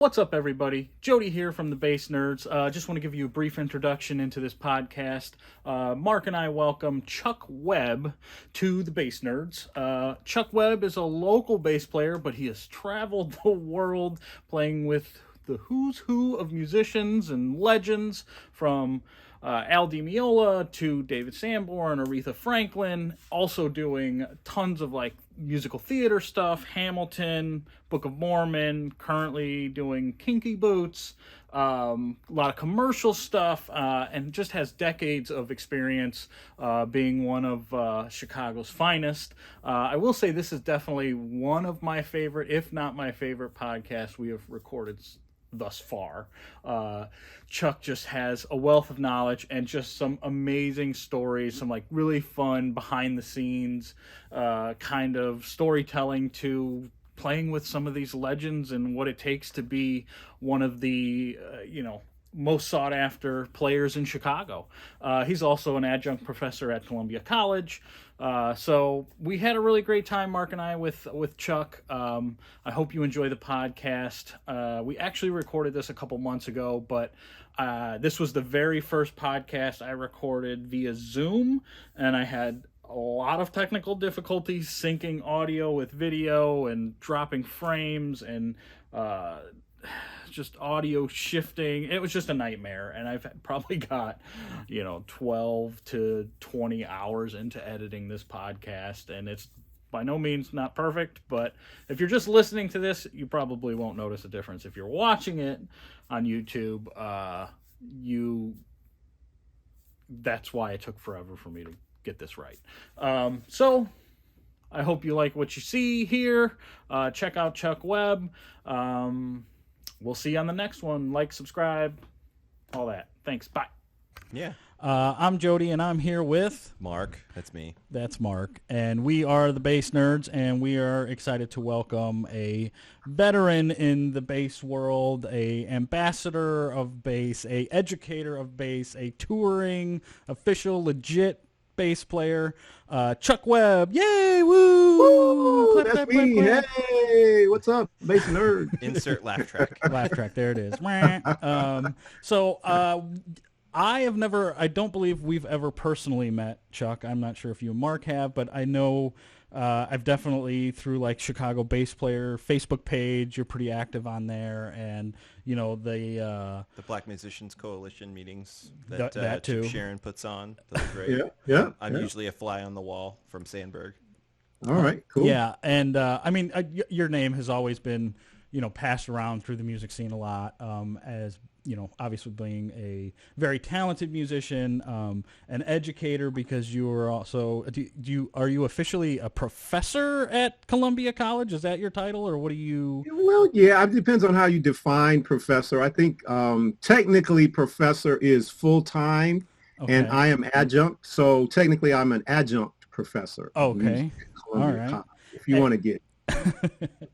What's up, everybody? Jody here from the Bass Nerds. Just want to give you a brief introduction into this podcast. Mark and I welcome Chuck Webb to the Bass Nerds. Chuck Webb is a local bass player, but he has traveled the world playing with the who's who of musicians and legends, from Al Di Meola to David Sanborn, Aretha Franklin, also doing tons of musical theater stuff, Hamilton, Book of Mormon, currently doing Kinky Boots, a lot of commercial stuff, and just has decades of experience being one of Chicago's finest. I will say this is definitely one of my favorite, if not my favorite, podcasts we have recorded thus far. Chuck just has a wealth of knowledge and just some amazing stories, some really fun behind the scenes kind of storytelling to playing with some of these legends and what it takes to be one of the most sought after players in Chicago. He's also an adjunct professor at Columbia College. So we had a really great time, Mark and I, with Chuck. I hope you enjoy the podcast. We actually recorded this a couple months ago, but this was the very first podcast I recorded via Zoom, and I had a lot of technical difficulties syncing audio with video and dropping frames and just audio shifting. It was just a nightmare, and I've probably got 12 to 20 hours into editing this podcast, and it's by no means not perfect, but if you're just listening to this, you probably won't notice a difference. If you're watching it on YouTube, that's why it took forever for me to get this right. So I hope you like what you see here. Check out Chuck Webb. We'll see you on the next one. Like, subscribe, all that. Thanks. Bye. Yeah. I'm Jody, and I'm here with Mark. That's me. That's Mark, and we are the Bass Nerds, and we are excited to welcome a veteran in the bass world, a ambassador of bass, a educator of bass, a touring, official, legit bass player, Chuck Webb. Yay! Woo! Woo! Clap, That's clap, me. clap, clap. Hey, what's up, bass nerd? Insert laugh track. Laugh track. There it is. I don't believe we've ever personally met, Chuck. I'm not sure if you and Mark have, but I know I've definitely, through Chicago Bass Player Facebook page, you're pretty active on there, and The Black Musicians Coalition meetings that too. Sharon puts on. Those are great. Yeah. I'm usually a fly on the wall from Sandburg. All right, cool. Yeah, and your name has always been, passed around through the music scene a lot, as obviously being a very talented musician, an educator, because you are also. Are you officially a professor at Columbia College? Is that your title, or what do you? Well, yeah, it depends on how you define professor. I think technically professor is full-time, Okay. and I am adjunct. So technically I'm an adjunct professor. of Okay. music at Columbia All right. College, if you want to get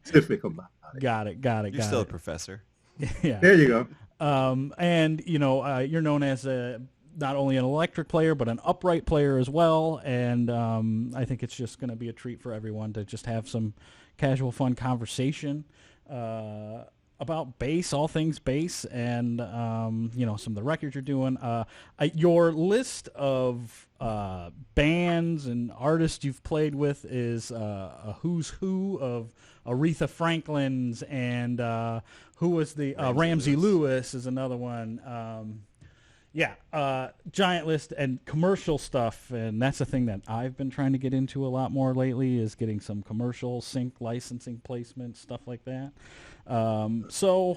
specific about it. Got it. You're still a professor. Yeah. There you go. And you're known as not only an electric player but an upright player as well. And I think it's just going to be a treat for everyone to just have some casual, fun conversation about bass, all things bass, and some of the records you're doing. Your list of bands and artists you've played with is a who's who of Aretha Franklin's, and who was the Ramsey Lewis is another one. Giant list and commercial stuff, and that's the thing that I've been trying to get into a lot more lately, is getting some commercial sync licensing placement, stuff like that. So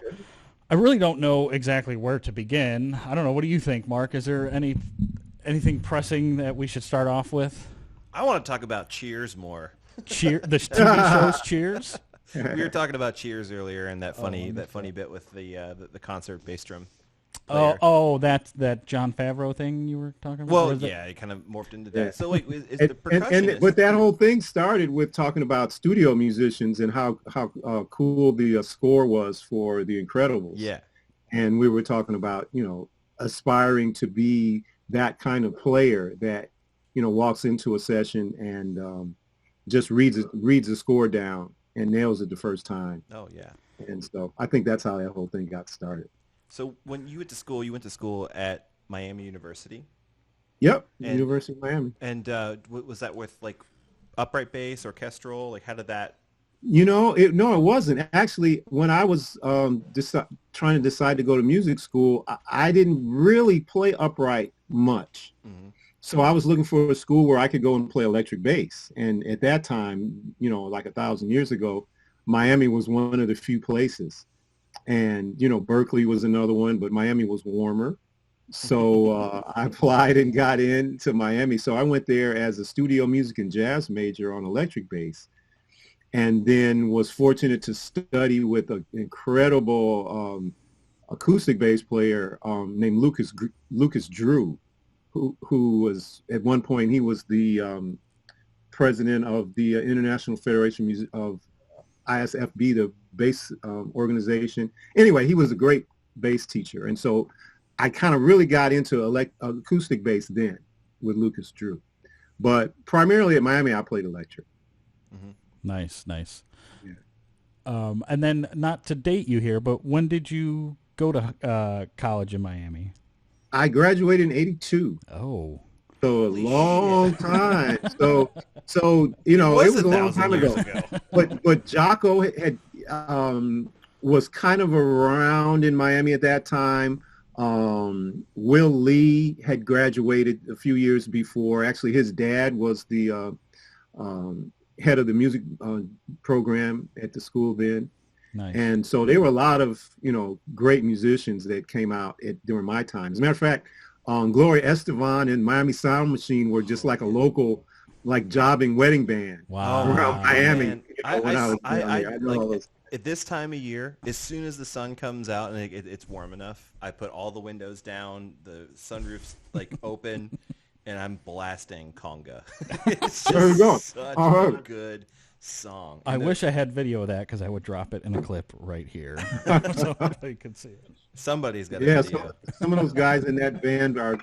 I really don't know exactly where to begin. I don't know. What do you think, Mark? Is there anything pressing that we should start off with? I want to talk about Cheers more. The TV shows Cheers? We were talking about Cheers earlier, and that funny bit with the concert bass drum. That's that Jon Favreau thing you were talking about? Well, yeah, it kind of morphed into that. Yeah. So wait, is the percussionist? But that whole thing started with talking about studio musicians and how cool the score was for The Incredibles. Yeah. And we were talking about, aspiring to be that kind of player that, walks into a session and just reads the score down and nails it the first time. Oh, yeah. And so I think that's how that whole thing got started. So when you went to school at Miami University. Yep, And, University of Miami. And was that with like upright bass, orchestral? Like how did that? No, it wasn't. Actually, when I was trying to decide to go to music school, I didn't really play upright much. Mm-hmm. So I was looking for a school where I could go and play electric bass. And at that time, like 1,000 years ago, Miami was one of the few places. And, Berkeley was another one, but Miami was warmer. So I applied and got into Miami. So I went there as a studio music and jazz major on electric bass, and then was fortunate to study with an incredible acoustic bass player named Lucas Drew, who was at one point, he was the president of the International Federation of ISFB, the bass organization. Anyway, he was a great bass teacher. And so I kind of really got into acoustic bass then with Lucas Drew. But primarily at Miami, I played electric. Mm-hmm. Nice. Yeah. And then, not to date you here, but when did you go to college in Miami? I graduated in 1982. Oh. So a long time. So it was a long time ago. But Jocko had was kind of around in Miami at that time. Will Lee had graduated a few years before. Actually, his dad was the head of the music program at the school then. Nice. And so there were a lot of, great musicians that came out during my time. As a matter of fact, Gloria Estefan and Miami Sound Machine were just like a local, like jobbing wedding band. Wow. Around Miami. Man. When I was I know all those. At this time of year, as soon as the sun comes out and it's warm enough, I put all the windows down, the sunroof's like open, and I'm blasting conga. It's just there you go. Such a good song. I wish I had video of that because I would drop it in a clip right here so everybody could see it. Somebody's got a video. Some of those guys in that band are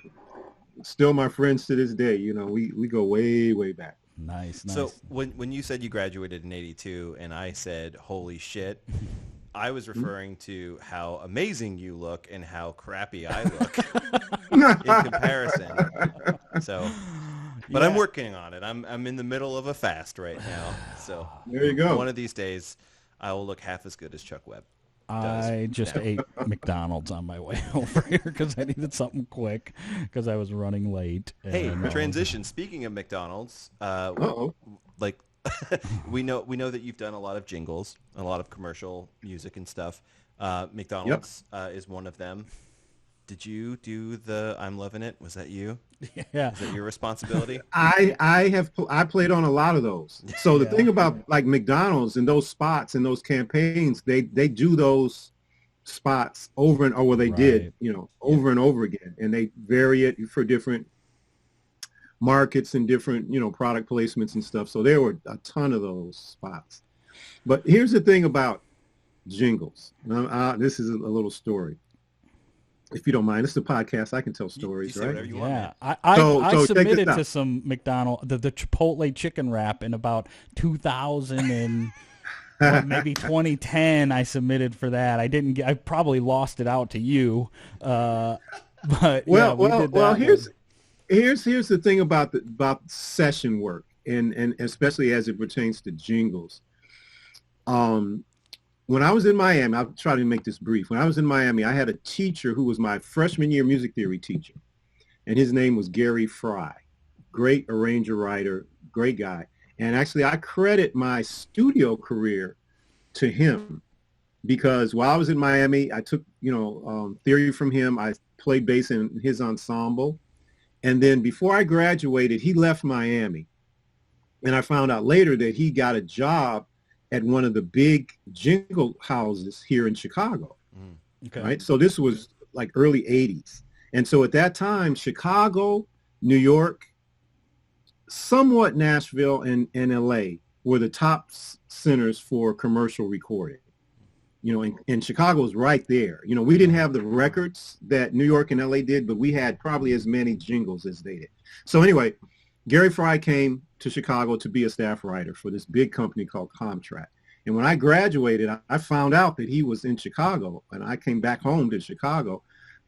still my friends to this day. We go way, way back. Nice. So when you said you graduated in 1982 and I said, holy shit, I was referring to how amazing you look and how crappy I look in comparison. So, but I'm working on it. I'm in the middle of a fast right now. So there you go. One of these days, I will look half as good as Chuck Webb. I just ate McDonald's on my way over here because I needed something quick because I was running late. Hey, transition. Speaking of McDonald's, like we know that you've done a lot of jingles, a lot of commercial music and stuff. McDonald's is one of them. Did you do the "I'm Loving It"? Was that you? Yeah. Is that your responsibility? I played on a lot of those. So the thing about like McDonald's and those spots and those campaigns, they do those spots over and over. They did, over and over again, and they vary it for different markets and different, product placements and stuff. So there were a ton of those spots. But here's the thing about jingles. This is a little story. If you don't mind, it's a podcast. I can tell stories, you right? Whatever you want, Yeah, man. I submitted to some McDonald's the Chipotle chicken wrap in about 2000 and maybe 2010. I submitted for that. I didn't get. I probably lost it out to you. But here's the thing about session work and especially as it pertains to jingles. When I was in Miami, I'll try to make this brief. When I was in Miami, I had a teacher who was my freshman year music theory teacher, and his name was Gary Fry. Great arranger, writer, great guy. And actually, I credit my studio career to him because while I was in Miami, I took, theory from him. I played bass in his ensemble. And then before I graduated, he left Miami. And I found out later that he got a job at one of the big jingle houses here in Chicago. Okay. Right? So this was like early 80s. And so at that time, Chicago, New York, somewhat Nashville and LA were the top centers for commercial recording. And Chicago was right there. We didn't have the records that New York and LA did, but we had probably as many jingles as they did. So anyway, Gary Fry came to Chicago to be a staff writer for this big company called Comtrack. And when I graduated, I found out that he was in Chicago, and I came back home to Chicago,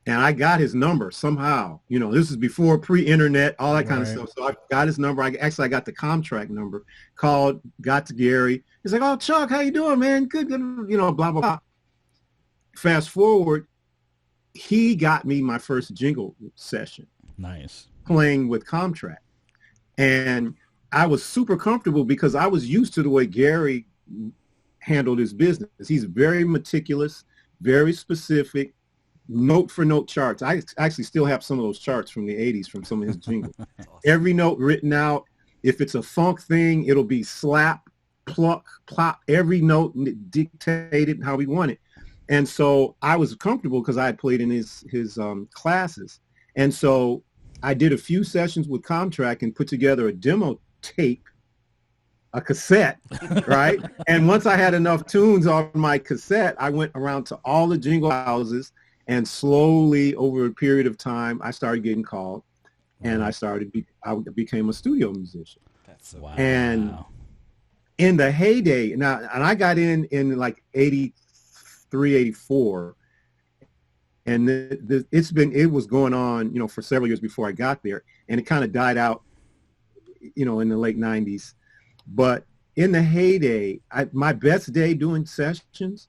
and I got his number somehow. You know, this is before pre-internet, all that kind of stuff. So I got his number. I got the contract number, called, got to Gary. He's like, "Oh, Chuck, how you doing, man? Good, good." You know, blah, blah, blah. Fast forward, he got me my first jingle session. Nice. Playing with Comtrack. And I was super comfortable because I was used to the way Gary handled his business. He's very meticulous, very specific, note for note charts. I actually still have some of those charts from the 80s from some of his jingles. Every note written out. If it's a funk thing, it'll be slap, pluck, plop, every note dictated how we want it. And so I was comfortable because I had played in his classes. And so I did a few sessions with Comtrack and put together a demo tape, a cassette, right? And once I had enough tunes on my cassette, I went around to all the jingle houses, and slowly over a period of time, I started getting called, and I became a studio musician. That's so wow. And in the heyday, and I got in like 83, 84. And it was going on, you know, for several years before I got there, and it kind of died out, you know, in the late 90s. But in the heyday, my best day doing sessions,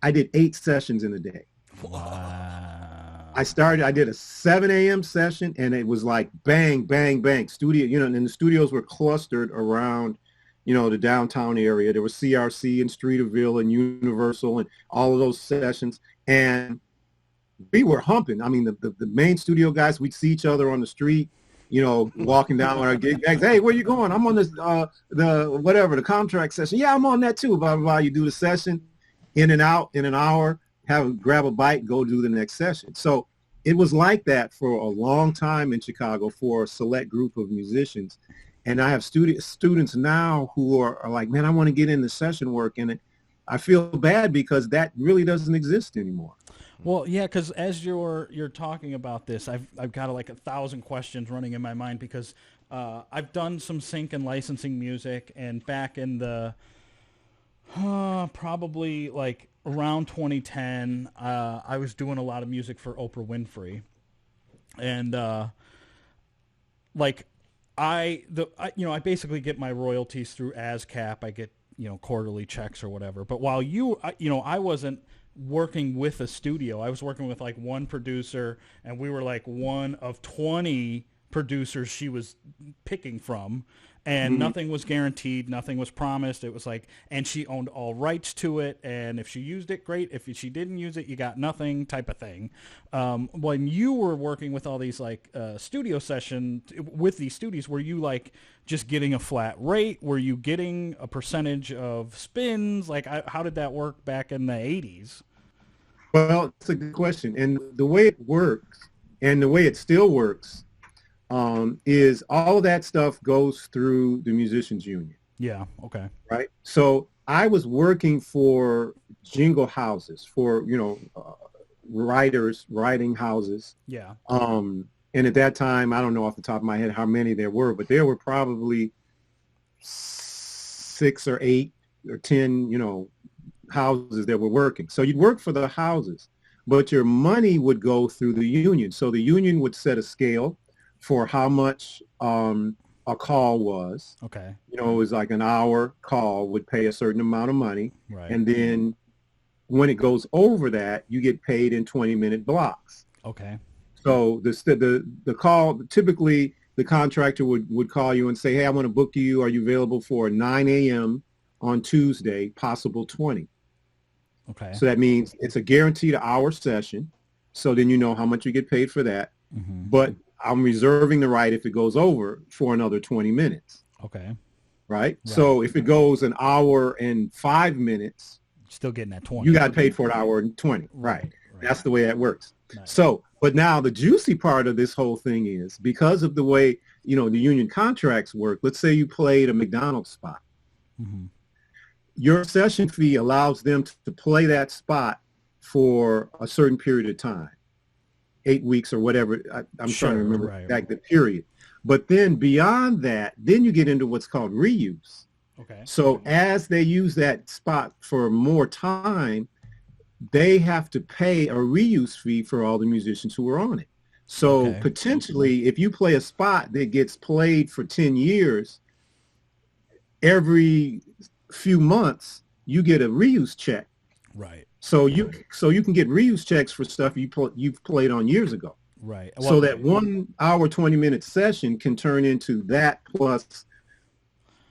I did 8 sessions in a day. Wow. I did a 7 a.m. session, and it was like bang, bang, bang. Studio, you know, and the studios were clustered around, you know, the downtown area. There was CRC and Streeterville and Universal and all of those sessions. And we were humping. I mean, the main studio guys, we'd see each other on the street, you know, walking down on our gig bags. Hey, where you going? I'm on this, the contract session. Yeah, I'm on that too. Blah, blah, blah. You do the session, in and out in an hour, grab a bite, go do the next session. So it was like that for a long time in Chicago for a select group of musicians. And I have students now who are like, man, I want to get into session work. And I feel bad because that really doesn't exist anymore. Well, yeah, because as you're talking about this, I've got like 1,000 questions running in my mind because I've done some sync and licensing music, and back in the probably like around 2010, I was doing a lot of music for Oprah Winfrey, and I basically get my royalties through ASCAP. I get, you know, quarterly checks or whatever. But while I wasn't working with a studio. I was working with like one producer, and we were like one of 20 producers she was picking from, and nothing was guaranteed, nothing was promised. It was like, and she owned all rights to it, and if she used it, great. If she didn't use it, you got nothing, type of thing. When you were working with all these like studio sessions with these studios, were you like just getting a flat rate? Were you getting a percentage of spins? Like, how did that work back in the 80s? Well, it's a good question. And the way it works, and the way it still works, is all of that stuff goes through the musicians union. Yeah. Okay. Right. So I was working for jingle houses, for, you know, writing houses. Yeah. And at that time, I don't know off the top of my head how many there were, but there were probably 6 or 8 or 10, you know, houses that were working. So you'd work for the houses, but your money would go through the union. So the union would set a scale for how much a call was. Okay. You know, it was like an hour call would pay a certain amount of money. Right. And then when it goes over that, you get paid in 20-minute blocks. Okay. So the call, typically the contractor would call you and say, hey, I want to book you. Are you available for 9 a.m. on Tuesday, possible 20? Okay. So that means it's a guaranteed hour session. So then you know how much you get paid for that. Mm-hmm. But I'm reserving the right, if it goes over, for another 20 minutes. Okay. Right? So if it goes an hour and 5 minutes, still getting that 20. you got paid for an hour and 20. Right. That's the way that works. Nice. So, but now the juicy part of this whole thing is, because of the way, you know, the union contracts work, let's say you played a McDonald's spot. Mm-hmm. Your session fee allows them to play that spot for a certain period of time, 8 weeks or whatever. I'm trying to remember the period. But then beyond that, then you get into what's called reuse. Okay. So as they use that spot for more time, they have to pay a reuse fee for all the musicians who are on it. So Okay. potentially, if you play a spot that gets played for 10 years, every few months, you get a reuse check. Right. So you can get reuse checks for stuff you've played on years ago. Right. So that 1 hour, 20-minute session can turn into that plus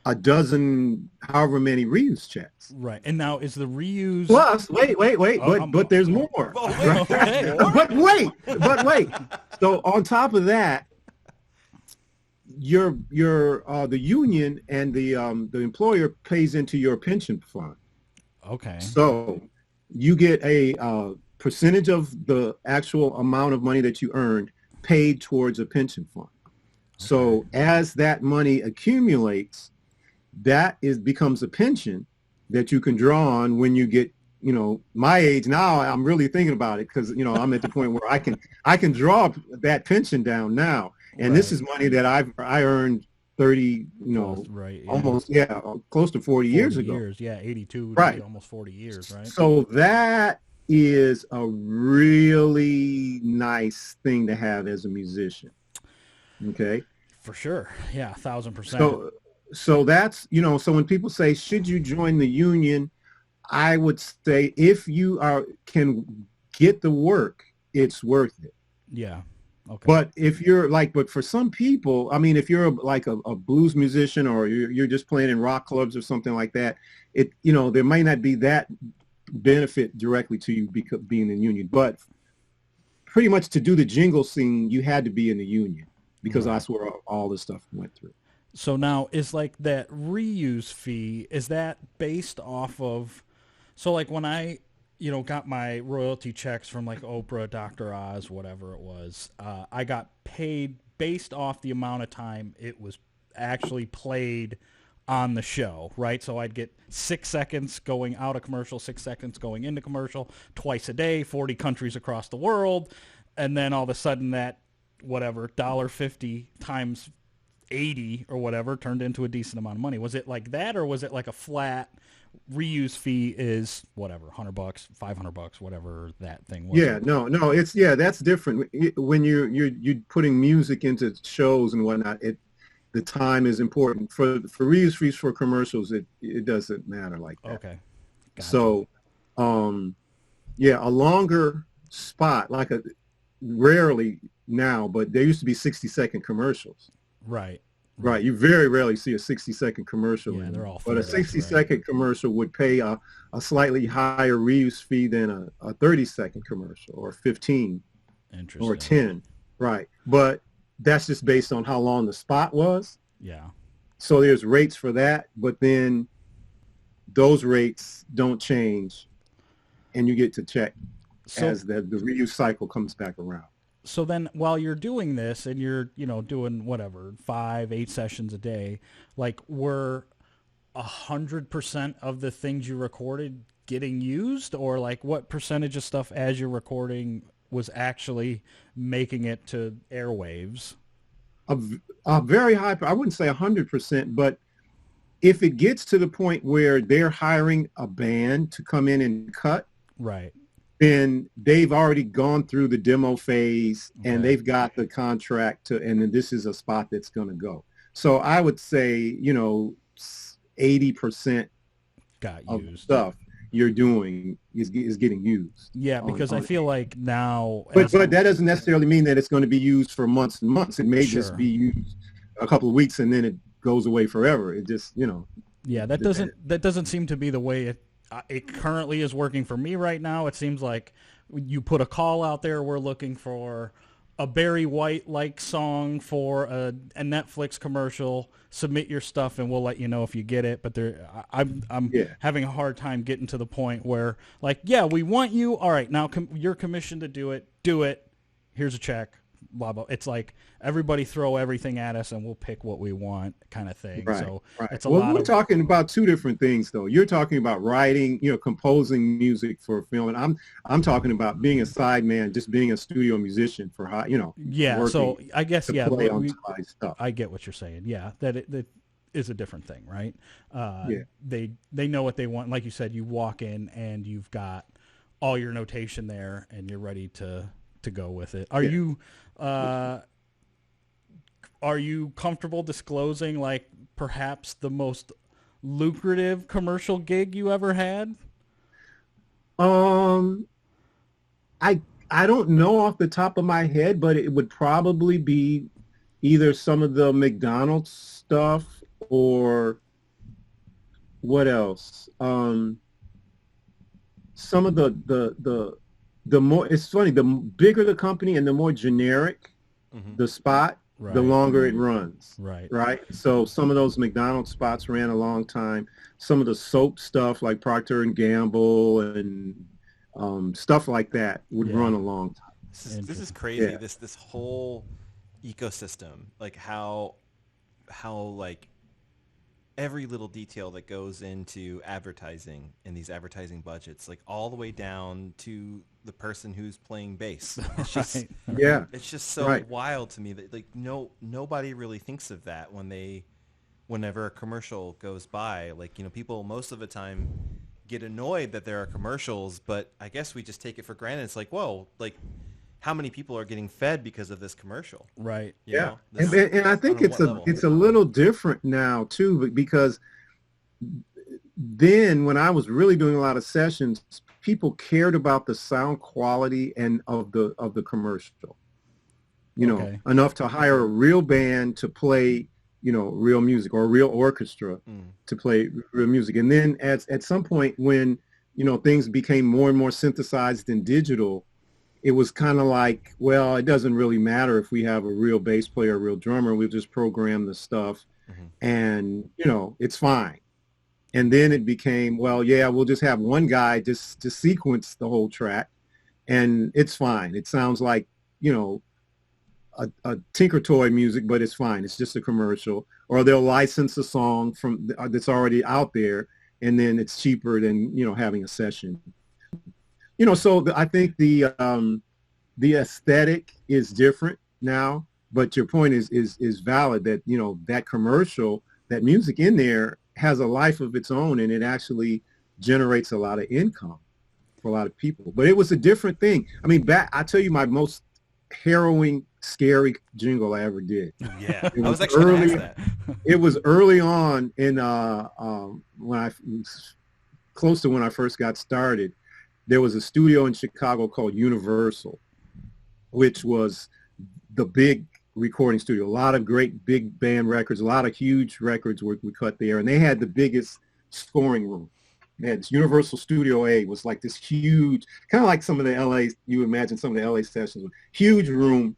a dozen, however many reuse checks. Right. And now is the reuse Plus, wait, but there's more. Okay. But wait. So on top of that, your the union and the employer pays into your pension fund. Okay. So you get a percentage of the actual amount of money that you earned paid towards a pension fund. So as that money accumulates, that becomes a pension that you can draw on when you get, my age now. I'm really thinking about it because, I'm at the point where I can draw that pension down now. And this is money that I earned 30, almost, close to 40 years ago. 82, right. Almost 40 years, right? So that is a really nice thing to have as a musician. Okay. For sure. Yeah, 1,000%. So that's, so when people say, should you join the union? I would say if you can get the work, it's worth it. Yeah. Okay. But if you're but for some people, I mean, if you're a blues musician or you're just playing in rock clubs or something like that, there might not be that benefit directly to you because being in the union. But pretty much to do the jingle scene, you had to be in the union because that's where all this stuff went through. So now is that reuse fee, is that based off of, so when I, got my royalty checks from Oprah, Dr. Oz, whatever it was, I got paid based off the amount of time it was actually played on the show, right? So I'd get 6 seconds going out of commercial, 6 seconds going into commercial, twice a day, 40 countries across the world, and then all of a sudden that, whatever, $1.50 times 80 or whatever turned into a decent amount of money. Was it like that, or was it like a flat reuse fee is whatever, $100, $500, whatever that thing was? Yeah, no, it's that's different. When you're putting music into shows and whatnot, the time is important. For reuse fees for commercials, it doesn't matter like that. Okay. Gotcha. So, a longer spot, rarely now, but there used to be 60-second commercials. Right. You very rarely see a 60-second commercial. Yeah, they're all. But a 60-second commercial would pay a slightly higher reuse fee than a 30-second commercial or 15 or 10. Right. But that's just based on how long the spot was. Yeah. So there's rates for that, but then those rates don't change, and you get to check as the reuse cycle comes back around. So then while you're doing this and you're, doing whatever, 5-8 sessions a day, were 100% of the things you recorded getting used, or what percentage of stuff as you're recording was actually making it to airwaves? A very high, I wouldn't say 100%, but if it gets to the point where they're hiring a band to come in and cut, right, then they've already gone through the demo phase and they've got the contract and then this is a spot that's going to go. So I would say, 80% of stuff you're doing is getting used. Yeah, because I feel like now... But that doesn't necessarily mean that it's going to be used for months and months. It may just be used a couple of weeks and then it goes away forever. It just, Yeah, that doesn't seem to be the way it currently is working for me right now. It seems like you put a call out there, we're looking for a Barry White-like song for a Netflix commercial, submit your stuff and we'll let you know if you get it. But I'm having a hard time getting to the point where we want you. All right, now you're commissioned to do it. Here's a check. Blah, blah. It's everybody throw everything at us and we'll pick what we want kind of thing. Right, so it's we're talking about two different things though. You're talking about writing, composing music for film, and I'm talking about being a sideman, just being a studio musician for Yeah, so I guess play on stuff. I get what you're saying. Yeah, that is a different thing, right? Yeah. They know what they want. Like you said, you walk in and you've got all your notation there, and you're ready to go with it. Are you comfortable disclosing, like, perhaps the most lucrative commercial gig you ever had? I don't know off the top of my head, but it would probably be either some of the McDonald's stuff or what else? Some of the more, it's funny, the bigger the company and the more generic the spot, Right. the longer it runs. Right. Right. So some of those McDonald's spots ran a long time. Some of the soap stuff like Procter and Gamble and stuff like that would run a long time. This is crazy. Yeah. This whole ecosystem, like how like every little detail that goes into advertising and these advertising budgets, like all the way down to the person who's playing bass. It's just, Yeah. it's just so wild to me that, like, nobody really thinks of that whenever a commercial goes by. Like, you know, people most of the time get annoyed that there are commercials, but I guess we just take it for granted. It's like, whoa, like, how many people are getting fed because of this commercial? Right. You know, and I think it's a little different now too, because then when I was really doing a lot of sessions, people cared about the sound quality and of the commercial, you know, enough to hire a real band to play, you know, real music, or a real orchestra to play real music. And then at some point when, you know, things became more and more synthesized and digital, it was kind of like, well, it doesn't really matter if we have a real bass player, a real drummer. We'll just program the stuff and, you know, it's fine. And then it became, well, yeah, we'll just have one guy just to sequence the whole track and it's fine. It sounds like, you know, a Tinker Toy music, but it's fine. It's just a commercial. Or they'll license a song from that's already out there, and then it's cheaper than, you know, having a session. You know, so I think the aesthetic is different now, but your point is valid that, you know, that commercial, that music in there has a life of its own, and it actually generates a lot of income for a lot of people. But it was a different thing. I mean, I tell you, my most harrowing, scary jingle I ever did. Yeah, I was actually going to ask that. It was early on in when I was close to when I first got started. There was a studio in Chicago called Universal, which was the big recording studio. A lot of great big band records, a lot of huge records were cut there, and they had the biggest scoring room. They had this Universal Studio A was like this huge, kind of like some of the LA, you imagine some of the LA sessions, huge room,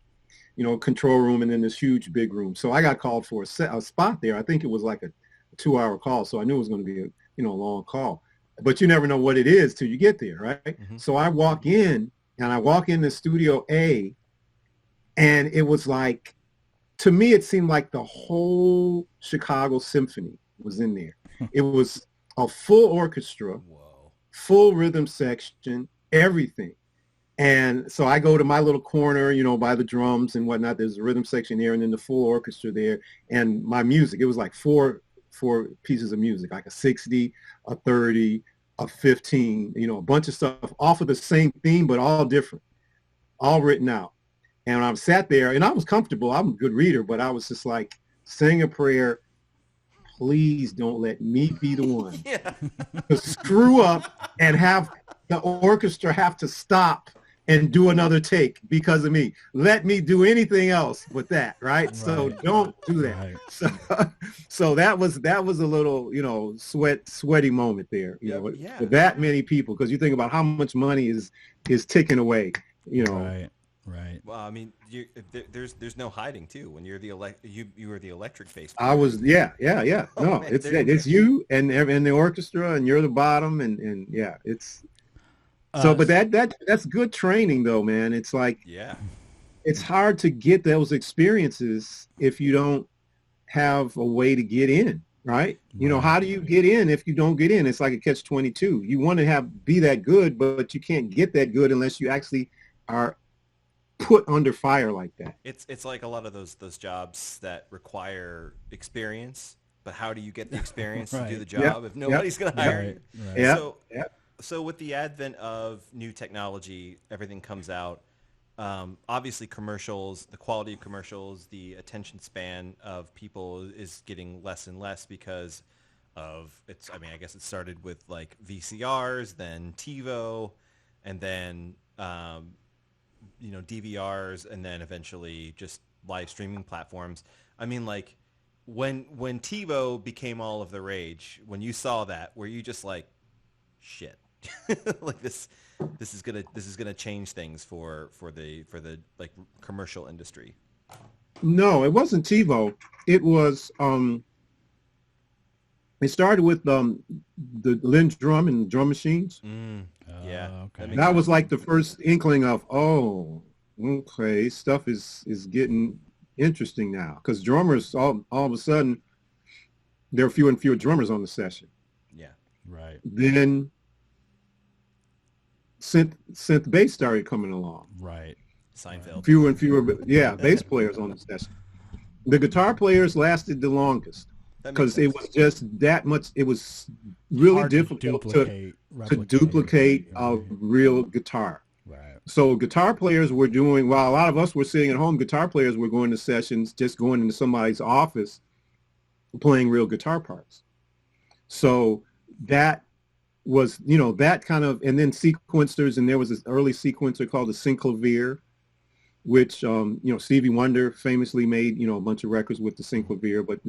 you know, control room, and then this huge big room. So I got called for a spot there. I think it was like a 2-hour call, so I knew it was going to be a long call. But you never know what it is till you get there, right? So I walk in, and I walk into Studio A, and it was like, to me, it seemed like the whole Chicago Symphony was in there. It was a full orchestra, full rhythm section, everything. And so I go to my little corner, you know, by the drums and whatnot. There's a rhythm section there, and then the full orchestra there. And my music, it was like four pieces of music, like a 60, a 30, a 15, you know, a bunch of stuff off of the same theme, but all different, all written out. And I sat there, and I was comfortable. I'm a good reader, but I was just like, saying a prayer, please don't let me be the one to screw up and have the orchestra have to stop and do another take because of me. Let me do anything else but that, right? So don't do that. Right. So that was a little, you know, sweaty moment there, you know, for that many people, because you think about how much money is taken away, you know. Right. Well, I mean, there's no hiding too when you're you were the electric bass. I was, yeah. Oh, no, man, it's you and the orchestra, and you're the bottom, and yeah, it's. So, but that's good training though, man. It's like, it's hard to get those experiences if you don't have a way to get in, right? You know, how do you get in if you don't get in? It's like a catch-22. You want to be that good, but you can't get that good unless you actually are put under fire like that. It's like a lot of those jobs that require experience. but how do you get the experience to do Right. the job if nobody's going to hire you? Right. Yeah. So, Yeah. so with the advent of new technology, everything comes out. Obviously, commercials, the quality of commercials, the attention span of people is getting less and less because of it's. I mean, I guess it started with like VCRs, then TiVo, and then DVRs, and then eventually just live streaming platforms. I mean, like when TiVo became all of the rage, when you saw that, were you just like, shit, like this is gonna change things for the like commercial industry? No, it wasn't TiVo. It was it started with the Lynn drum and drum machines. Yeah, Okay. That was like the first inkling of, oh, okay, stuff is getting interesting now, because drummers all of a sudden there are fewer and fewer drummers on the session. Yeah, Right. Then synth bass started coming along. Right. Seinfeld. Fewer and fewer, bass players on the session. The guitar players lasted the longest That makes because it sense. was just that much. It was really Hard difficult to replicate, duplicate a right. real guitar. Right. So guitar players were doing, while a lot of us were sitting at home, guitar players were going to sessions, just going into somebody's office, playing real guitar parts. So that was, that kind of, and then sequencers, and there was this early sequencer called the synclavier, which, Stevie Wonder famously made, a bunch of records with the synclavier, but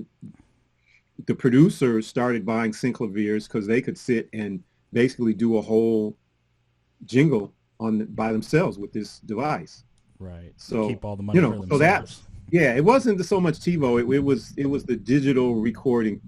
the producers started buying synclaviers because they could sit and basically do a whole jingle by themselves with this device. Right. So keep all the money for so themselves. that's, it wasn't so much TiVo. It was the digital recording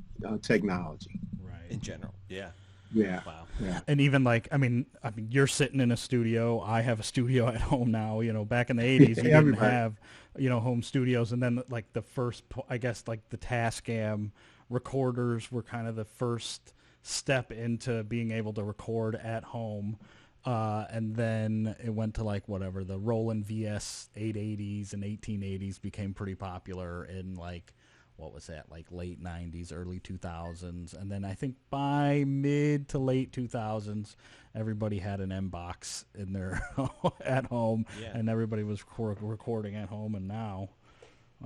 technology. Right. In general. Yeah. Yeah. Wow. Yeah. And even like, I mean, you're sitting in a studio. I have a studio at home now. Back in the 80s, you didn't Everybody. have, home studios. And then like the first, I guess, like the Tascam recorders were kind of the first step into being able to record at home. And then it went to like whatever, the Roland VS 880s and 1880s became pretty popular in like, what was that, like late 90s, early 2000s. And then I think by mid to late 2000s, everybody had an M-Box in their at home, Yeah. and everybody was recording at home. And now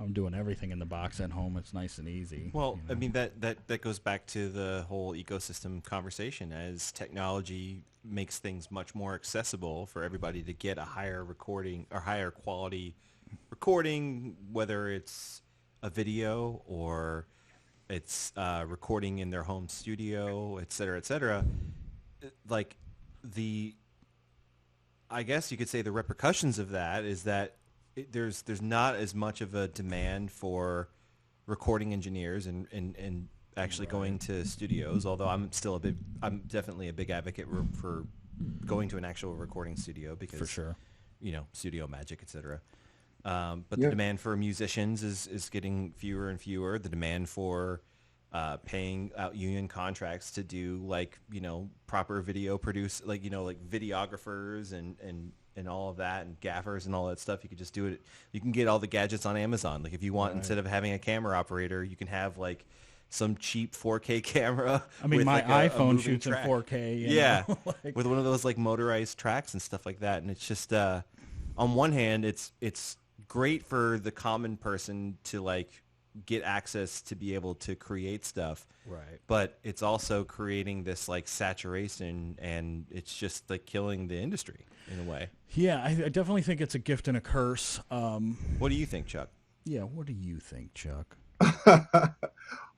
I'm doing everything in the box at home. It's nice and easy. Well, I mean, that goes back to the whole ecosystem conversation. As technology makes things much more accessible for everybody to get a higher recording or higher quality recording, whether it's a video or it's recording in their home studio, et cetera, like I guess you could say the repercussions of that is that there's not as much of a demand for recording engineers and actually going to studios, although I'm definitely a big advocate for going to an actual recording studio because, For sure. studio magic, etc. But the demand for musicians is getting fewer and fewer. The demand for paying out union contracts to do proper video produce, like videographers and all of that, and gaffers and all that stuff. You could just do it. You can get all the gadgets on Amazon. Like if you want, instead of having a camera operator, you can have like some cheap 4K camera. I mean, with, my like, a iPhone moving shoots track. in 4K. Yeah, Like, with one of those like motorized tracks and stuff like that. And it's just, on one hand, it's great for the common person to like get access to be able to create stuff. right. But it's also creating this like saturation, and it's just like killing the industry in a way. Yeah, I definitely think it's a gift and a curse. What do you think, Chuck? Yeah, what do you think, Chuck?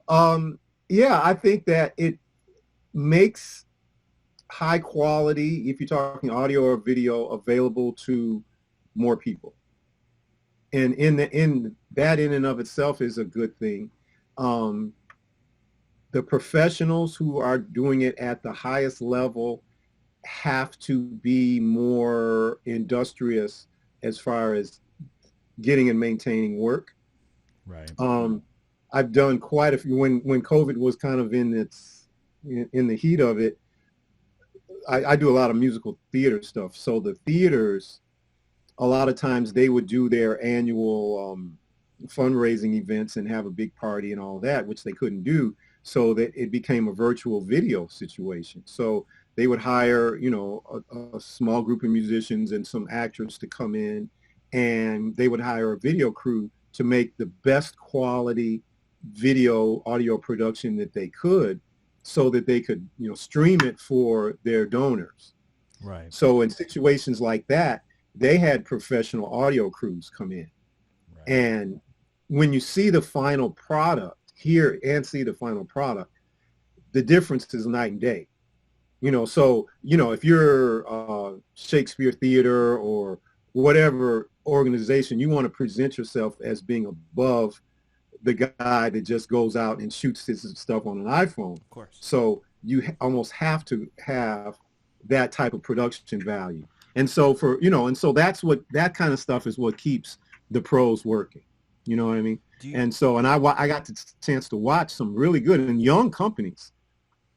I think that it makes high quality, if you're talking audio or video, available to more people. And in that in and of itself is a good thing. The professionals who are doing it at the highest level have to be more industrious as far as getting and maintaining work. Right. I've done quite a few when COVID was kind of in the heat of it. I do a lot of musical theater stuff. So the theaters, a lot of times they would do their annual fundraising events and have a big party and all that, which they couldn't do. So that it became a virtual video situation. So they would hire, a small group of musicians and some actors to come in, and they would hire a video crew to make the best quality video audio production that they could, so that they could, stream it for their donors. Right. So in situations like that, they had professional audio crews come in. Right. And when you see the final product, hear and see the final product, the difference is night and day. So, if you're Shakespeare Theater or whatever organization, you want to present yourself as being above the guy that just goes out and shoots his stuff on an iPhone. Of course. So you almost have to have that type of production value. And so that kind of stuff is what keeps the pros working. You know what I mean? I got the chance to watch some really good and young companies.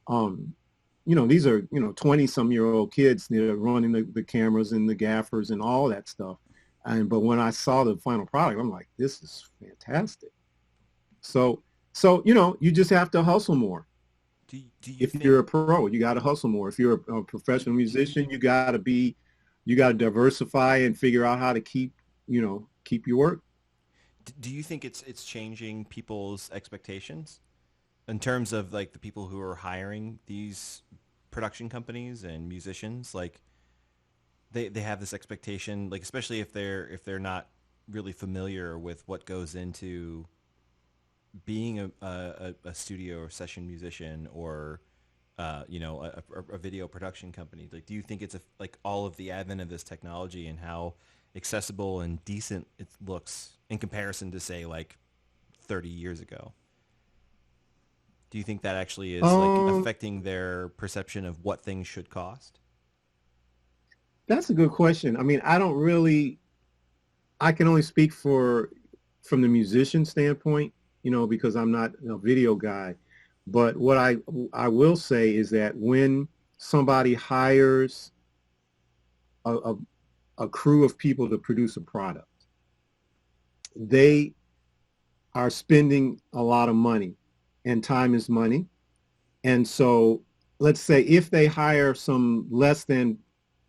These are, 20-some-year-old kids that are running the cameras and the gaffers and all that stuff. But when I saw the final product, I'm like, this is fantastic. So you just have to hustle more. If you're a pro, you got to hustle more. If you're a professional musician, you got to diversify and figure out how to keep your work. Do you think it's changing people's expectations in terms of like the people who are hiring these production companies and musicians? Like they have this expectation, like especially if they're not really familiar with what goes into being a studio or session musician or a video production company. Like, do you think it's like all of the advent of this technology and how accessible and decent it looks in comparison to, say, like 30 years ago? Do you think that actually is like affecting their perception of what things should cost? That's a good question. I mean, I can only speak from the musician standpoint, because I'm not a video guy. But what I will say is that when somebody hires a crew of people to produce a product, they are spending a lot of money, and time is money. And so let's say if they hire some less than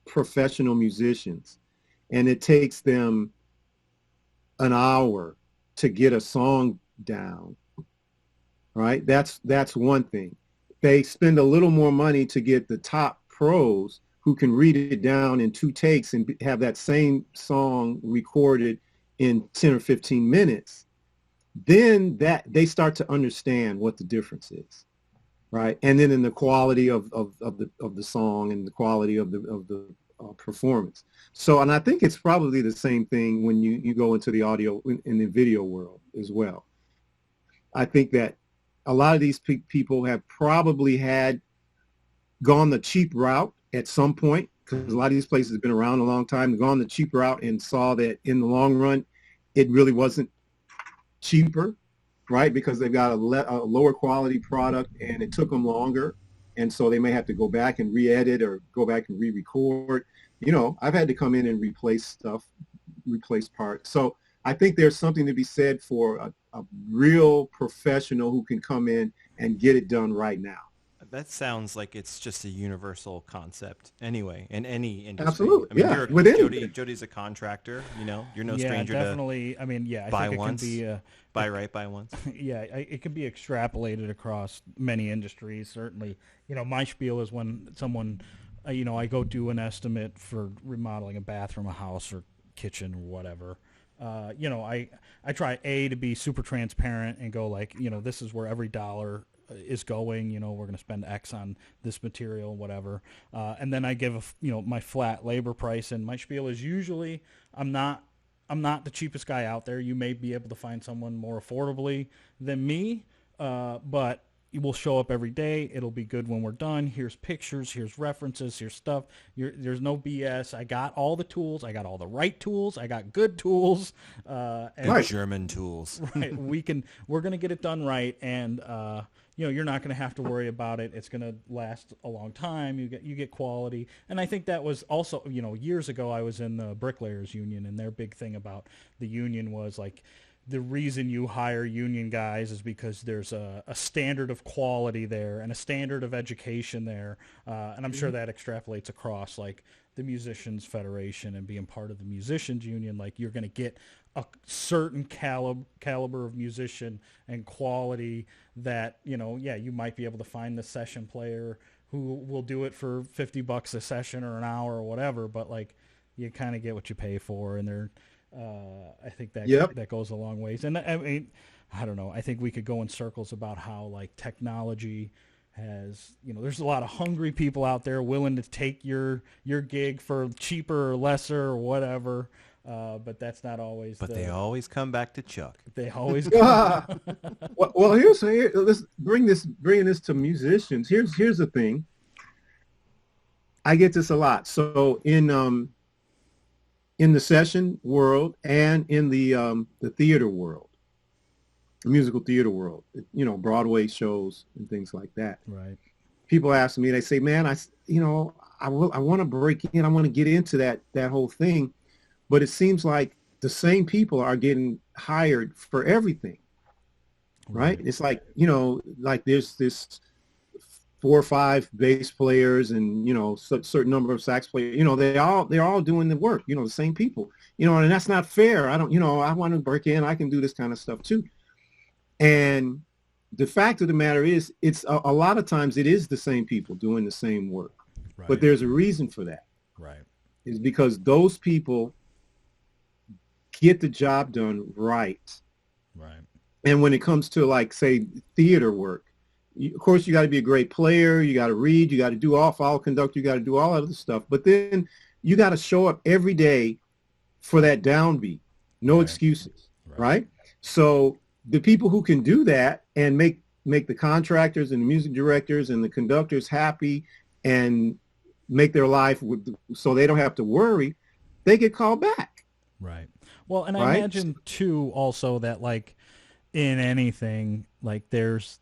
professional musicians and it takes them an hour to get a song down, right? That's one thing. They spend a little more money to get the top pros who can read it down in 2 takes and have that same song recorded in 10 or 15 minutes. Then that they start to understand what the difference is, right? And then in the quality of the song and the quality of the performance. So, and I think it's probably the same thing when you go into the audio in the video world as well. I think that a lot of these people have probably gone the cheap route at some point, because a lot of these places have been around a long time, gone the cheap route and saw that in the long run, it really wasn't cheaper, right? Because they've got a lower quality product and it took them longer. And so they may have to go back and re-edit or go back and re-record. I've had to come in and replace parts. So I think there's something to be said for a real professional who can come in and get it done right now. That sounds like it's just a universal concept anyway in any industry. Absolutely. I mean, Jody's a contractor, you're no stranger definitely. I mean, yeah, I buy think once, it can be buy once. Yeah, it can be extrapolated across many industries. Certainly, my spiel is when someone, I go do an estimate for remodeling a bathroom, a house, or kitchen, or whatever. I try to be super transparent and go like, this is where every dollar is going. We're going to spend X on this material, whatever, and then I give my flat labor price. And my spiel is usually I'm not the cheapest guy out there. You may be able to find someone more affordably than me, but will show up every day. It'll be good when we're done. Here's pictures. Here's references. Here's stuff. There's no BS. I got all the tools. I got all the right tools. I got good tools. Good German tools. Right. We're going to get it done right. And, you're not going to have to worry about it. It's going to last a long time. You get quality. And I think that was also, years ago I was in the Bricklayers Union, and their big thing about the union was like, the reason you hire union guys is because there's a standard of quality there and a standard of education there. And I'm sure that extrapolates across like the Musicians Federation and being part of the Musicians Union. Like you're going to get a certain caliber of musician and quality that, you know, yeah, you might be able to find the session player who will do it for $50 a session or an hour or whatever. But like you kind of get what you pay for, and they're, I think that that goes a long ways. And I mean, I don't know. I think we could go in circles about how like technology has, you know, there's a lot of hungry people out there willing to take your gig for cheaper or lesser or whatever. But that's not always. But they always come back to Chuck. They always. Well, let's bring this to musicians. Here's the thing. I get this a lot. So in the session world and in the theater world, the musical theater world, you know, Broadway shows and things like that. Right. People ask me, they say, man, I want to break in. I want to get into that whole thing. But it seems like the same people are getting hired for everything. Right. It's like, you know, like there's this 4 or 5 bass players and, you know, certain number of sax players, you know, they're all doing the work, you know, the same people, you know, and that's not fair. I want to break in. I can do this kind of stuff too. And the fact of the matter is, it's a lot of times it is the same people doing the same work, but there's a reason for that. Right. It's because those people get the job done right. Right. And when it comes to like, say, theater work, of course, you got to be a great player. You got to read. You got to follow conductor. You got to do all that other stuff. But then you got to show up every day for that downbeat. No excuses, right? So the people who can do that and make the contractors and the music directors and the conductors happy and make their life so they don't have to worry, they get called back. Right. Well, and I imagine too also that like in anything, like there's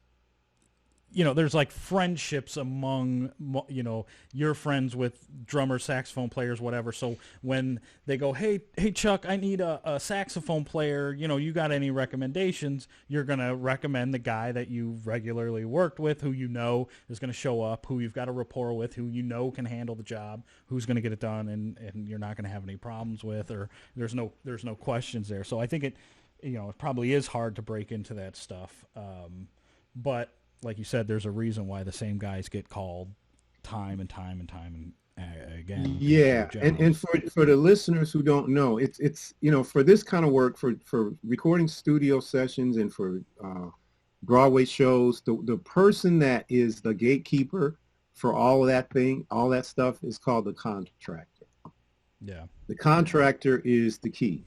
like friendships among, you know, your friends with drummers, saxophone players, whatever. So when they go, hey, Chuck, I need a saxophone player, you know, you got any recommendations? You're going to recommend the guy that you regularly worked with, who you know is going to show up, who you've got a rapport with, who you know can handle the job, who's going to get it done, and you're not going to have any problems with, or there's no questions there. So I think it probably is hard to break into that stuff. But like you said, there's a reason why the same guys get called time and time again. Yeah, and for the listeners who don't know, it's you know, for this kind of work, for recording studio sessions and for Broadway shows, the person that is the gatekeeper for all of that stuff is called the contractor. Yeah, the contractor is the key.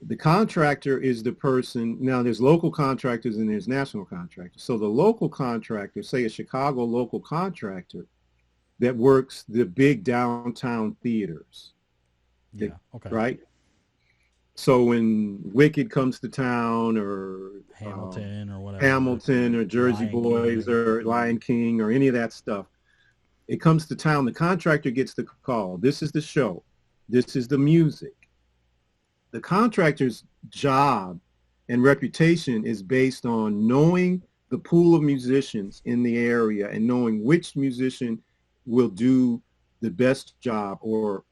The contractor is the person. Now, there's local contractors and there's national contractors. So the local contractor, say a Chicago local contractor that works the big downtown theaters. Yeah, okay. Right? So when Wicked comes to town, or Hamilton or whatever. Hamilton or Jersey Boys or Lion King or any of that stuff, it comes to town, the contractor gets the call. This is the show. This is the music. The contractor's job and reputation is based on knowing the pool of musicians in the area and knowing which musician will do the best job or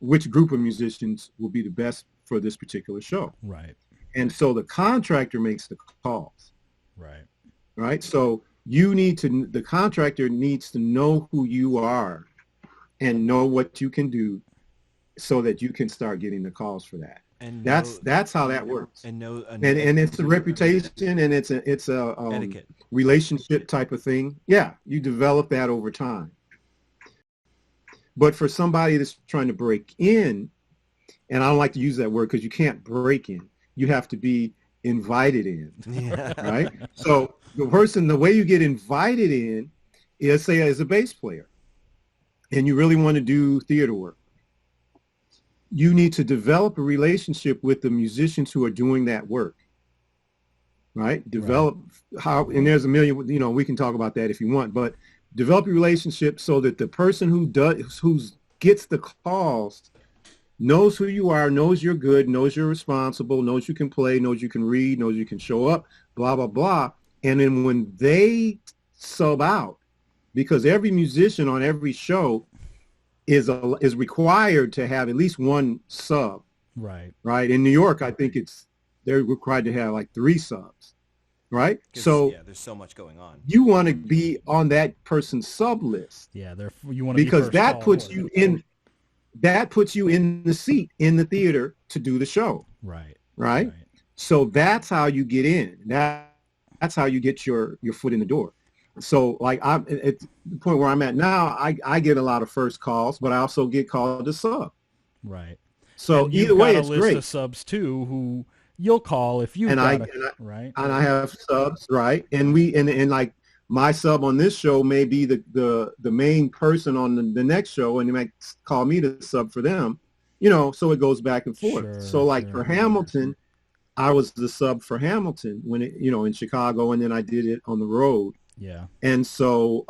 which group of musicians will be the best for this particular show. Right. And so the contractor makes the calls. Right. Right. So the contractor needs to know who you are and know what you can do, so that you can start getting the calls for that. And that's how that works. And it's a reputation, and it's a etiquette, relationship type of thing. Yeah, you develop that over time. But for somebody that's trying to break in, and I don't like to use that word because you can't break in. You have to be invited in, right? So the way you get invited in is, say, as a bass player, and you really want to do theater work. You need to develop a relationship with the musicians who are doing that work, right? Develop how, and there's a million, you know, we can talk about that if you want, but develop a relationship so that the person who gets the calls knows who you are, knows you're good, knows you're responsible, knows you can play, knows you can read, knows you can show up, blah, blah, blah. And then when they sub out, because every musician on every show is required to have at least one sub. Right. Right. In New York, I think they're required to have like 3 subs. Right. So there's so much going on. You want to be on that person's sub list. Yeah. You want to because that puts you in the seat in the theater to do the show. Right. So that's how you get in. That's how you get your foot in the door. So like I'm at the point where I'm at now, I get a lot of first calls, but I also get called to sub. Right. So and either way, got it's a list great. of subs too, who you'll call if you right. And I have subs, right? And like my sub on this show may be the main person on the next show, and they might call me to sub for them. So it goes back and forth. Sure, so like for Hamilton, I was the sub for Hamilton when it, in Chicago, and then I did it on the road. Yeah. And so,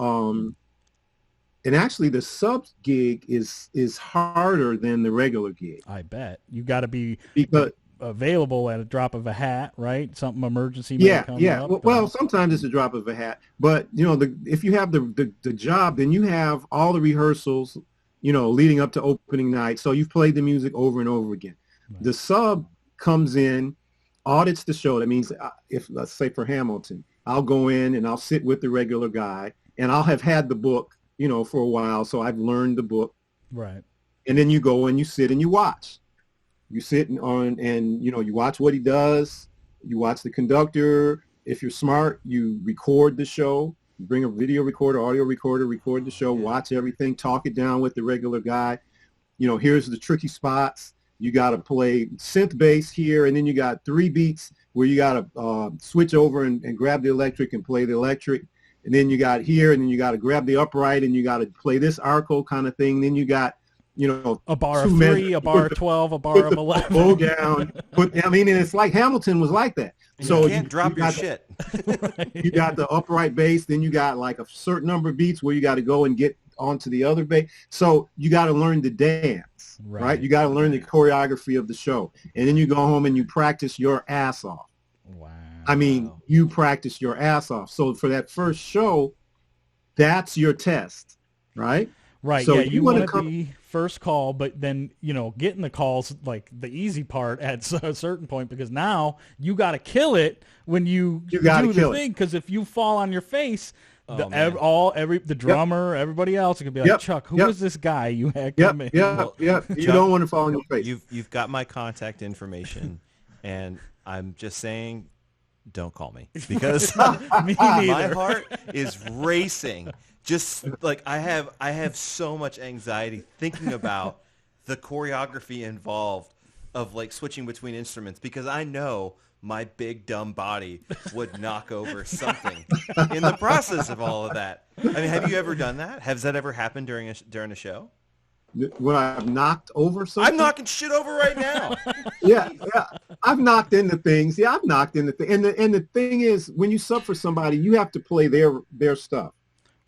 and actually the sub gig is harder than the regular gig. I bet. You got to be because available at a drop of a hat, right? Something emergency may come up. Well, sometimes it's a drop of a hat, but if you have the job, then you have all the rehearsals, leading up to opening night. So you've played the music over and over again. Right. The sub comes in, audits the show. That means if, let's say for Hamilton, I'll go in and I'll sit with the regular guy, and I'll have had the book, for a while. So I've learned the book. Right. And then you go and you sit and you watch. You sit and you watch what he does. You watch the conductor. If you're smart, you record the show. You bring a video recorder, audio recorder, record the show, watch everything, talk it down with the regular guy. Here's the tricky spots. You got to play synth bass here, and then you got 3 beats where you got to switch over and grab the electric and play the electric. And then you got here, and then you got to grab the upright, and you got to play this arco kind of thing. Then you got, a bar of 3, a bar of 12, a bar of 11. Go down. And it's like Hamilton was like that. So you can't drop your shit. You got the upright bass, then you got like a certain number of beats where you got to go and get onto the other bass. So you got to learn the dance, right? You got to learn the choreography of the show. And then you go home and you practice your ass off. Wow. I mean, you practice your ass off. So for that first show, that's your test, right? Right. So yeah, you want to be first call, but then, getting the calls, like the easy part at a certain point, because now you got to kill it when you do the thing. Because if you fall on your face, the drummer, everybody else, it could be like, Chuck, who is this guy you had come in? You don't want to fall on your face. You've got my contact information, and I'm just saying, don't call me, because me my heart is racing. Just like I have so much anxiety thinking about the choreography involved of like switching between instruments, because I know my big dumb body would knock over something in the process of all of that. I mean, have you ever done that? Has that ever happened during a show? When I've knocked over something? I'm knocking shit over right now. yeah. I've knocked into things. Yeah, I've knocked into things. And the thing is, when you sub for somebody, you have to play their stuff.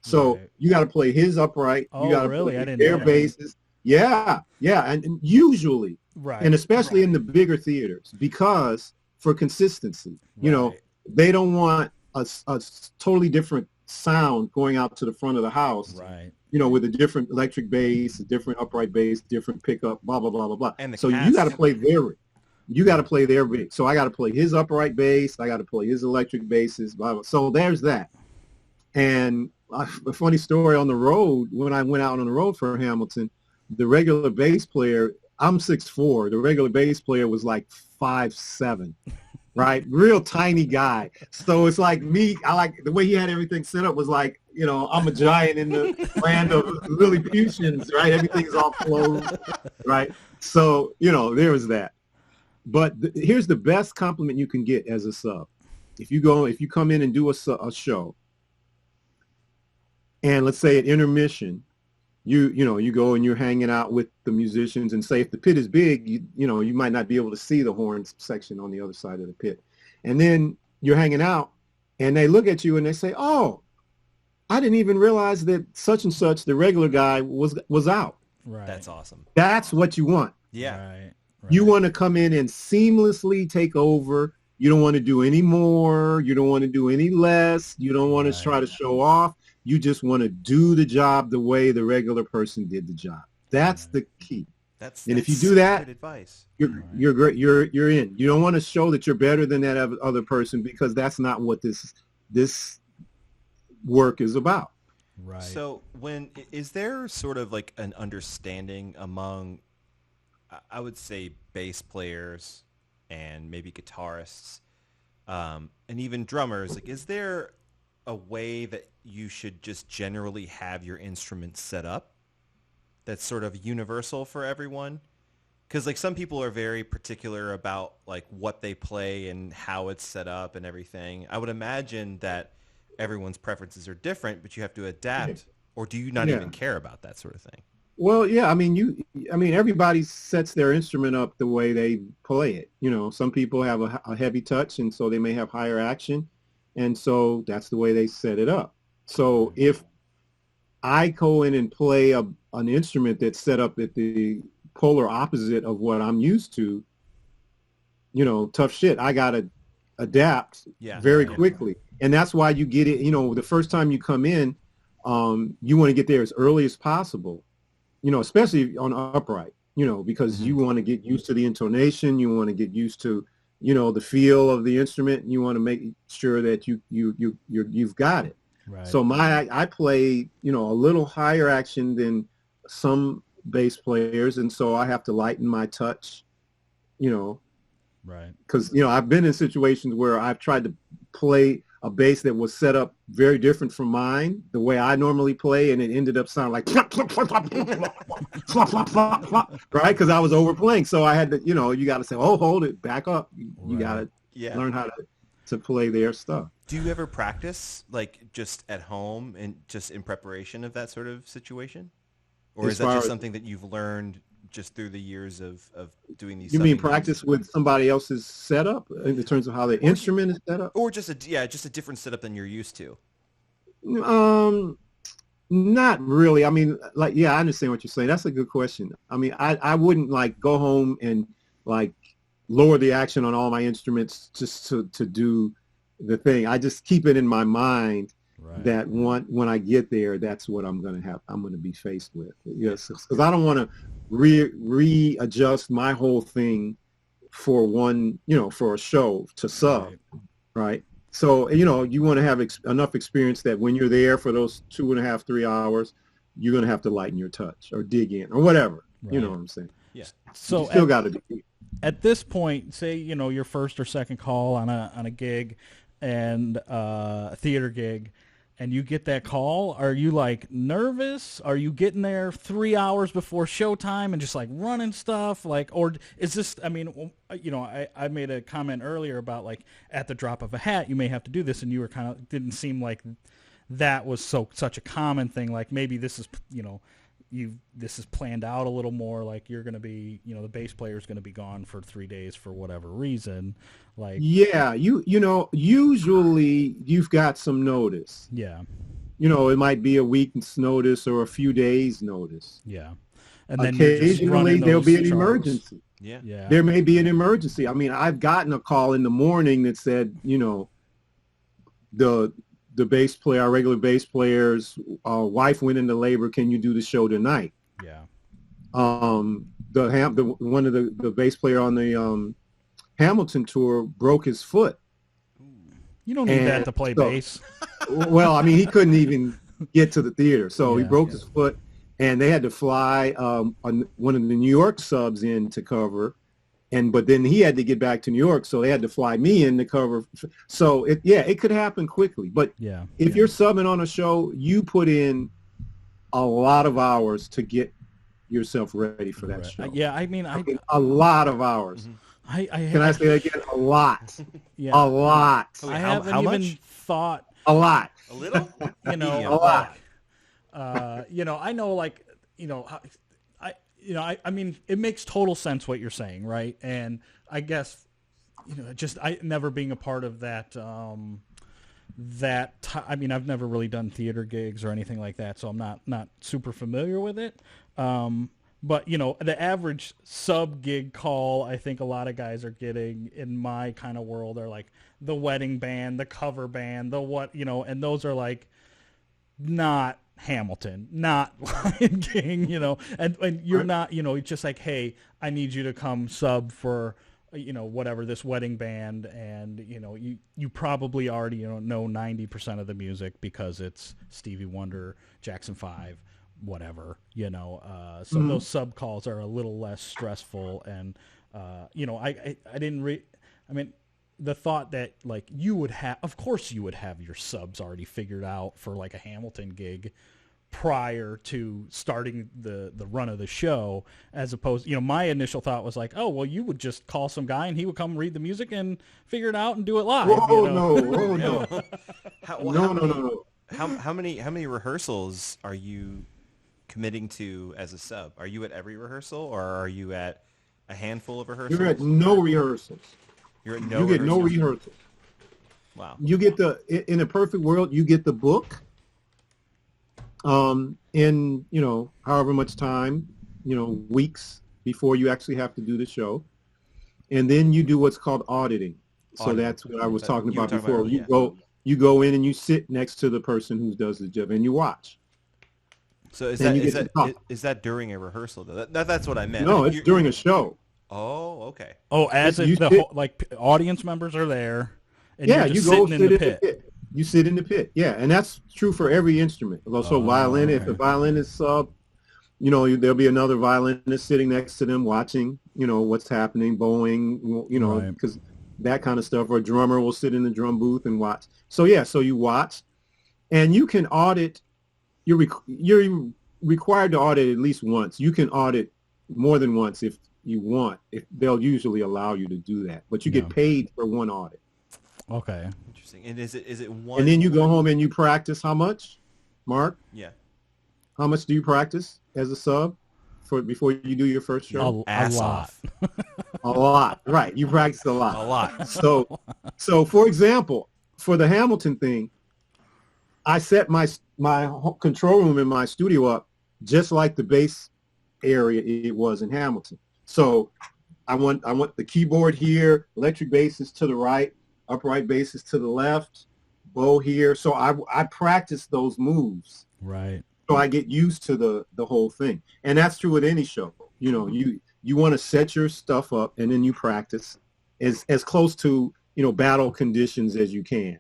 So you got to play his upright. You got to play their basses. Yeah. And usually, and especially in the bigger theaters, because for consistency, they don't want a totally different sound going out to the front of the house. Right. With a different electric bass, a different upright bass, different pickup, blah, blah, blah, blah, blah. And so you got to play their rig. So I got to play his upright bass. I got to play his electric basses, blah, blah. So there's that. And a funny story on the road, when I went out on the road for Hamilton, the regular bass player, I'm 6'4", the regular bass player was like 5'7", right? Real tiny guy. So it's like me, I like the way he had everything set up was like, I'm a giant in the land of Lilliputians, right? Everything's all closed, right? So, there was that. But here's the best compliment you can get as a sub. If you come in and do a show, and let's say at intermission, you go and you're hanging out with the musicians, and say if the pit is big, you might not be able to see the horns section on the other side of the pit. And then you're hanging out and they look at you and they say, "Oh, I didn't even realize that such and such, the regular guy, was out." Right. That's awesome. That's what you want. Yeah. Right. You want to come in and seamlessly take over. You don't want to do any more. You don't want to do any less. You don't want to try to show off. You just want to do the job the way the regular person did the job. That's the key. And if you do that, good advice. you're great. You're in. You don't want to show that you're better than that other person, because that's not what this work is about. Right. So is there sort of like an understanding among, I would say, bass players and maybe guitarists, and even drummers, like, is there a way that you should just generally have your instrument set up that's sort of universal for everyone? Because like some people are very particular about like what they play and how it's set up and everything. I would imagine that everyone's preferences are different, but you have to adapt. Or do you not even care about that sort of thing? Well, yeah, I mean, everybody sets their instrument up the way they play it. You know, some people have a heavy touch, and so they may have higher action, and so that's the way they set it up. So if I go in and play an instrument that's set up at the polar opposite of what I'm used to, you know, tough shit. I gotta adapt very quickly, and that's why you get it. You know, the first time you come in, you want to get there as early as possible. You know, especially on upright, you know, because you want to get used to the intonation. You want to get used to, you know, the feel of the instrument. And you want to make sure that you've got it. Right. So I play, you know, a little higher action than some bass players. And so I have to lighten my touch, you know. Right. Because, you know, I've been in situations where I've tried to play a bass that was set up very different from mine, the way I normally play, and it ended up sounding like right, because I was overplaying. So I had to, you know, you got to say, oh, hold it, back up. You got to learn how to play their stuff. Do you ever practice, like, just at home and just in preparation of that sort of situation? Or is that just something that you've learned just through the years of doing these? You mean practice with somebody else's setup in terms of how the instrument is set up, or just a different setup than you're used to? Not really. I mean, like, I understand what you're saying. That's a good question. I mean, I wouldn't like go home and like lower the action on all my instruments just to do the thing. I just keep it in my mind. Right. That when I get there, that's what I'm going to be faced with. Yes, because I don't want to readjust my whole thing for one, you know, for a show to sub, right? So, you know, you want to have enough experience that when you're there for those 2.5, 3 hours, you're going to have to lighten your touch or dig in or whatever. Right. You know what I'm saying? Yeah. So you still got to do it. At this point, say, you know, your first or second call on a gig and a theater gig, and you get that call, are you like nervous? Are you getting there 3 hours before showtime and just like running stuff? Like, or is this, I mean, you know, I made a comment earlier about like at the drop of a hat, you may have to do this, and you were kind of, didn't seem like that was such a common thing. Like maybe this is, you know, this is planned out a little more, like you're going to be, you know, the bass player is going to be gone for 3 days for whatever reason. Like, yeah, you know, usually you've got some notice. Yeah. You know, it might be a week's notice or a few days notice. Yeah. And then occasionally there'll be an emergency. Yeah. There may be an emergency. I mean, I've gotten a call in the morning that said, you know, the bass player, our regular bass player's wife went into labor. Can you do the show tonight? Yeah. One of the bass player on the Hamilton tour broke his foot. You don't need that to play bass. Well, I mean, he couldn't even get to the theater, so he broke his foot, and they had to fly one of the New York subs in to cover. But then he had to get back to New York, so they had to fly me in to cover. So it could happen quickly. But if you're subbing on a show, you put in a lot of hours to get yourself ready for that show. Yeah, I mean, a lot of hours. Mm-hmm. Can I say that again? A lot. A lot. I haven't even thought. A lot. A little? You know, a lot. You know, I know, like, you know, I mean, it makes total sense what you're saying, right? And I guess, you know, just never being a part of that I mean, I've never really done theater gigs or anything like that, so I'm not super familiar with it. But the average sub gig call, I think a lot of guys are getting in my kind of world are like the wedding band, the cover band, and those are like not Hamilton, not Lion King, and you're not, it's just like, hey, I need you to come sub for, whatever, this wedding band, and you probably already know 90% of the music because it's Stevie Wonder, Jackson 5, whatever, so those sub calls are a little less stressful, and I mean, the thought that like of course you would have your subs already figured out for like a Hamilton gig prior to starting the run of the show, as opposed, my initial thought was like, oh, well, you would just call some guy and he would come read the music and figure it out and do it live. No. No. How many rehearsals are you committing to as a sub? Are you at every rehearsal, or are you at a handful of rehearsals? You're at no rehearsals. You're at no You get rehearsals? no rehearsals. Wow. You get in a perfect world, you get the book in, however much time, weeks before you actually have to do the show. And then you do what's called auditing. So that's what I was talking about before. You go in and you sit next to the person who does the job and you watch. So is that during a rehearsal though? That's what I meant. No, it's during a show. Oh, okay. Oh, as if audience members are there, and yeah, you're just you go sitting in the pit. You sit in the pit, yeah, and that's true for every instrument. So violin, if the violin is sub, there'll be another violinist sitting next to them watching, what's happening, bowing, because that kind of stuff. Or a drummer will sit in the drum booth and watch. So yeah, so you watch, and you can audit. You're required to audit at least once. You can audit more than once if you want. If they'll usually allow you to do that, but you get paid for one audit. Okay. Interesting. And is it one? And then you go home and you practice how much, Mark? Yeah. How much do you practice as a sub before you do your first show? A lot. A lot. Right. You practice a lot. A lot. So for example, for the Hamilton thing, I set my control room in my studio up just like the bass area it was in Hamilton. So I want the keyboard here, electric bass is to the right, upright bass is to the left, bow here. So I practice those moves. Right. So I get used to the whole thing. And that's true with any show. You want to set your stuff up and then you practice as close to, battle conditions as you can.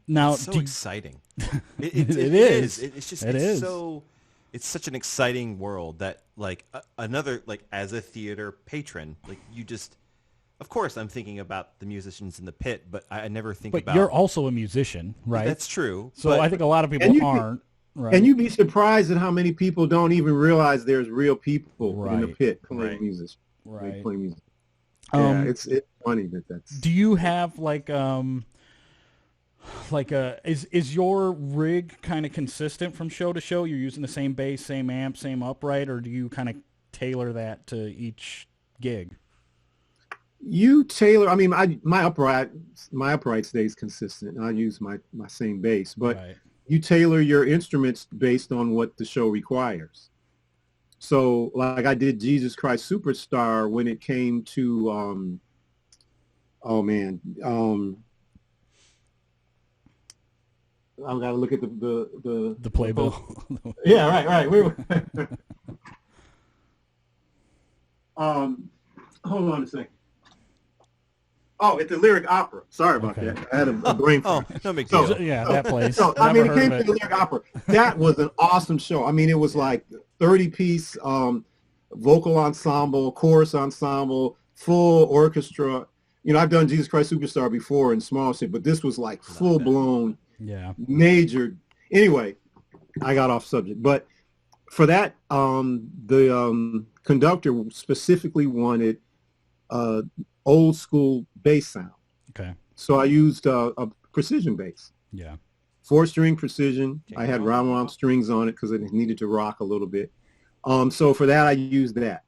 Now, it's so exciting. It is. It's such an exciting world that as a theater patron, you just, of course I'm thinking about the musicians in the pit, but I never think about. But you're also a musician, right? That's true. So I think a lot of people aren't. Right. And you'd be surprised at how many people don't even realize there's real people in the pit playing music. Right. Playing music. Yeah, it's funny that's. Do you have is your rig kind of consistent from show to show? You're using the same bass, same amp, same upright, or do you kind of tailor that to each gig? You tailor. I mean, my upright stays consistent. I use my same bass, but you tailor your instruments based on what the show requires. So, like I did Jesus Christ Superstar when it came to, I've got to look at the playbill. Yeah, right. Hold on a second. Oh, it's the lyric opera. Sorry about that. I had a brain fart. No big deal. That place. So, it came to the lyric opera. That was an awesome show. I mean, it was like 30-piece vocal ensemble, chorus ensemble, full orchestra. I've done Jesus Christ Superstar before in small shit, but this was like full-blown, major. Anyway, I got off subject. But for that, the conductor specifically wanted old school bass sound. Okay. So I used a precision bass. Yeah. 4-string precision. I had round strings on it because it needed to rock a little bit. So for that, I used that.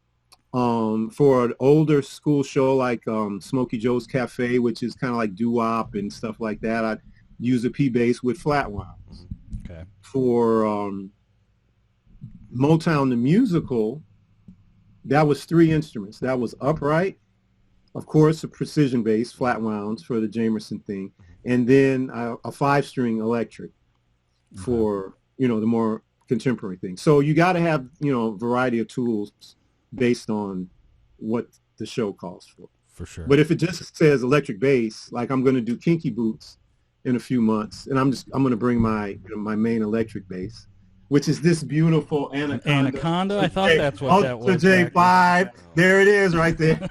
For an older school show like Smokey Joe's Cafe, which is kind of like doo-wop and stuff like that, use a P bass with flat wounds. Okay. For Motown the Musical, that was 3 instruments. That was upright, of course, a precision bass, flat wounds for the Jamerson thing, and then a 5-string electric for, the more contemporary thing. So you got to have, a variety of tools based on what the show calls for. For sure. But if it just says electric bass, like I'm going to do Kinky Boots in a few months, and I'm going to bring my my main electric bass, which is this beautiful Anaconda. I thought that's what that was. J5. There it is, right there.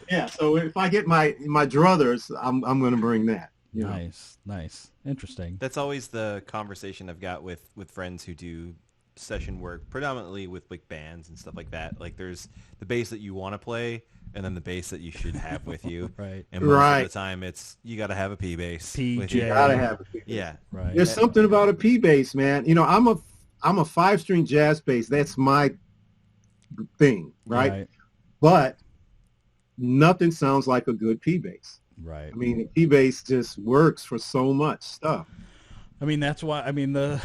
Yeah. So if I get my druthers, I'm going to bring that. Nice, interesting. That's always the conversation I've got with friends who do session work, predominantly with like bands and stuff like that. Like there's the bass that you want to play, and then the bass that you should have with you. Right. And most of the time, it's you got to have a P bass. PJ. You gotta have a P bass. Yeah. Right. There's something about a P bass, man. I'm a 5-string jazz bass. That's my thing, right? But nothing sounds like a good P bass. Right. I mean, the P bass just works for so much stuff. I mean, that's why. I mean, the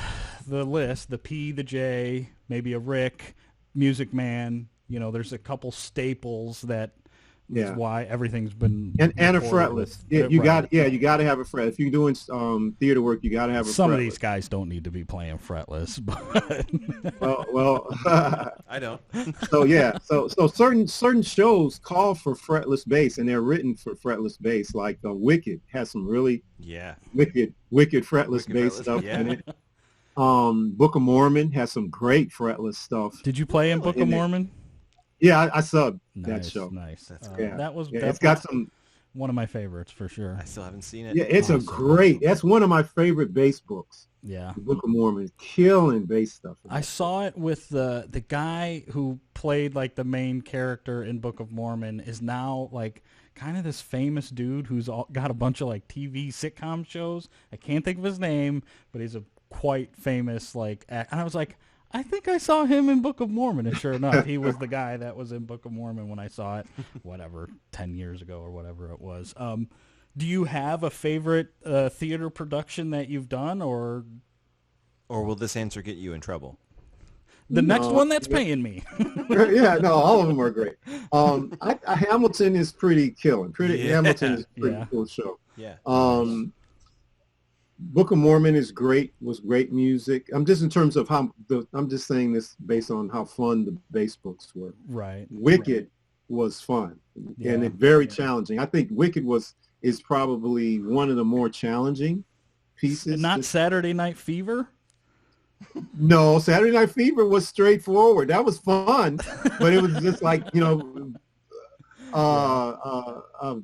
list, the P, the J, maybe a Rick, Music Man. There's a couple staples that is why everything's been and a fretless. You got to have a fret. If you're doing theater work, you got to have a. Some fretless. of these guys don't need to be playing fretless, but well, I don't. So certain shows call for fretless bass, and they're written for fretless bass. Like Wicked has some really wicked fretless bass stuff in it. Book of Mormon has some great fretless stuff. Did you play in Book of Mormon? Yeah, I subbed that show. Nice. That's great. That was it's got some. One of my favorites for sure. I still haven't seen it. Yeah, it's awesome. That's one of my favorite bass books. Yeah. The Book of Mormon, killing bass stuff. I saw it with the guy who played like the main character in Book of Mormon is now like kind of this famous dude who's got a bunch of like TV sitcom shows. I can't think of his name, but he's a quite famous and I was like, I think I saw him in Book of Mormon, and sure enough, he was the guy that was in Book of Mormon when I saw it, 10 years ago or whatever it was. Do you have a favorite theater production that you've done, or will this answer get you in trouble? The next one that's paying me. Yeah, no, all of them are great. Hamilton is pretty killing. Hamilton is a pretty cool show. Yeah. Book of Mormon was great music. I'm just in terms of I'm just saying this based on how fun the bass books were. Right. Wicked was fun and very challenging. I think Wicked is probably one of the more challenging pieces. Not Saturday Night Fever? No, Saturday Night Fever was straightforward. That was fun, but it was just like,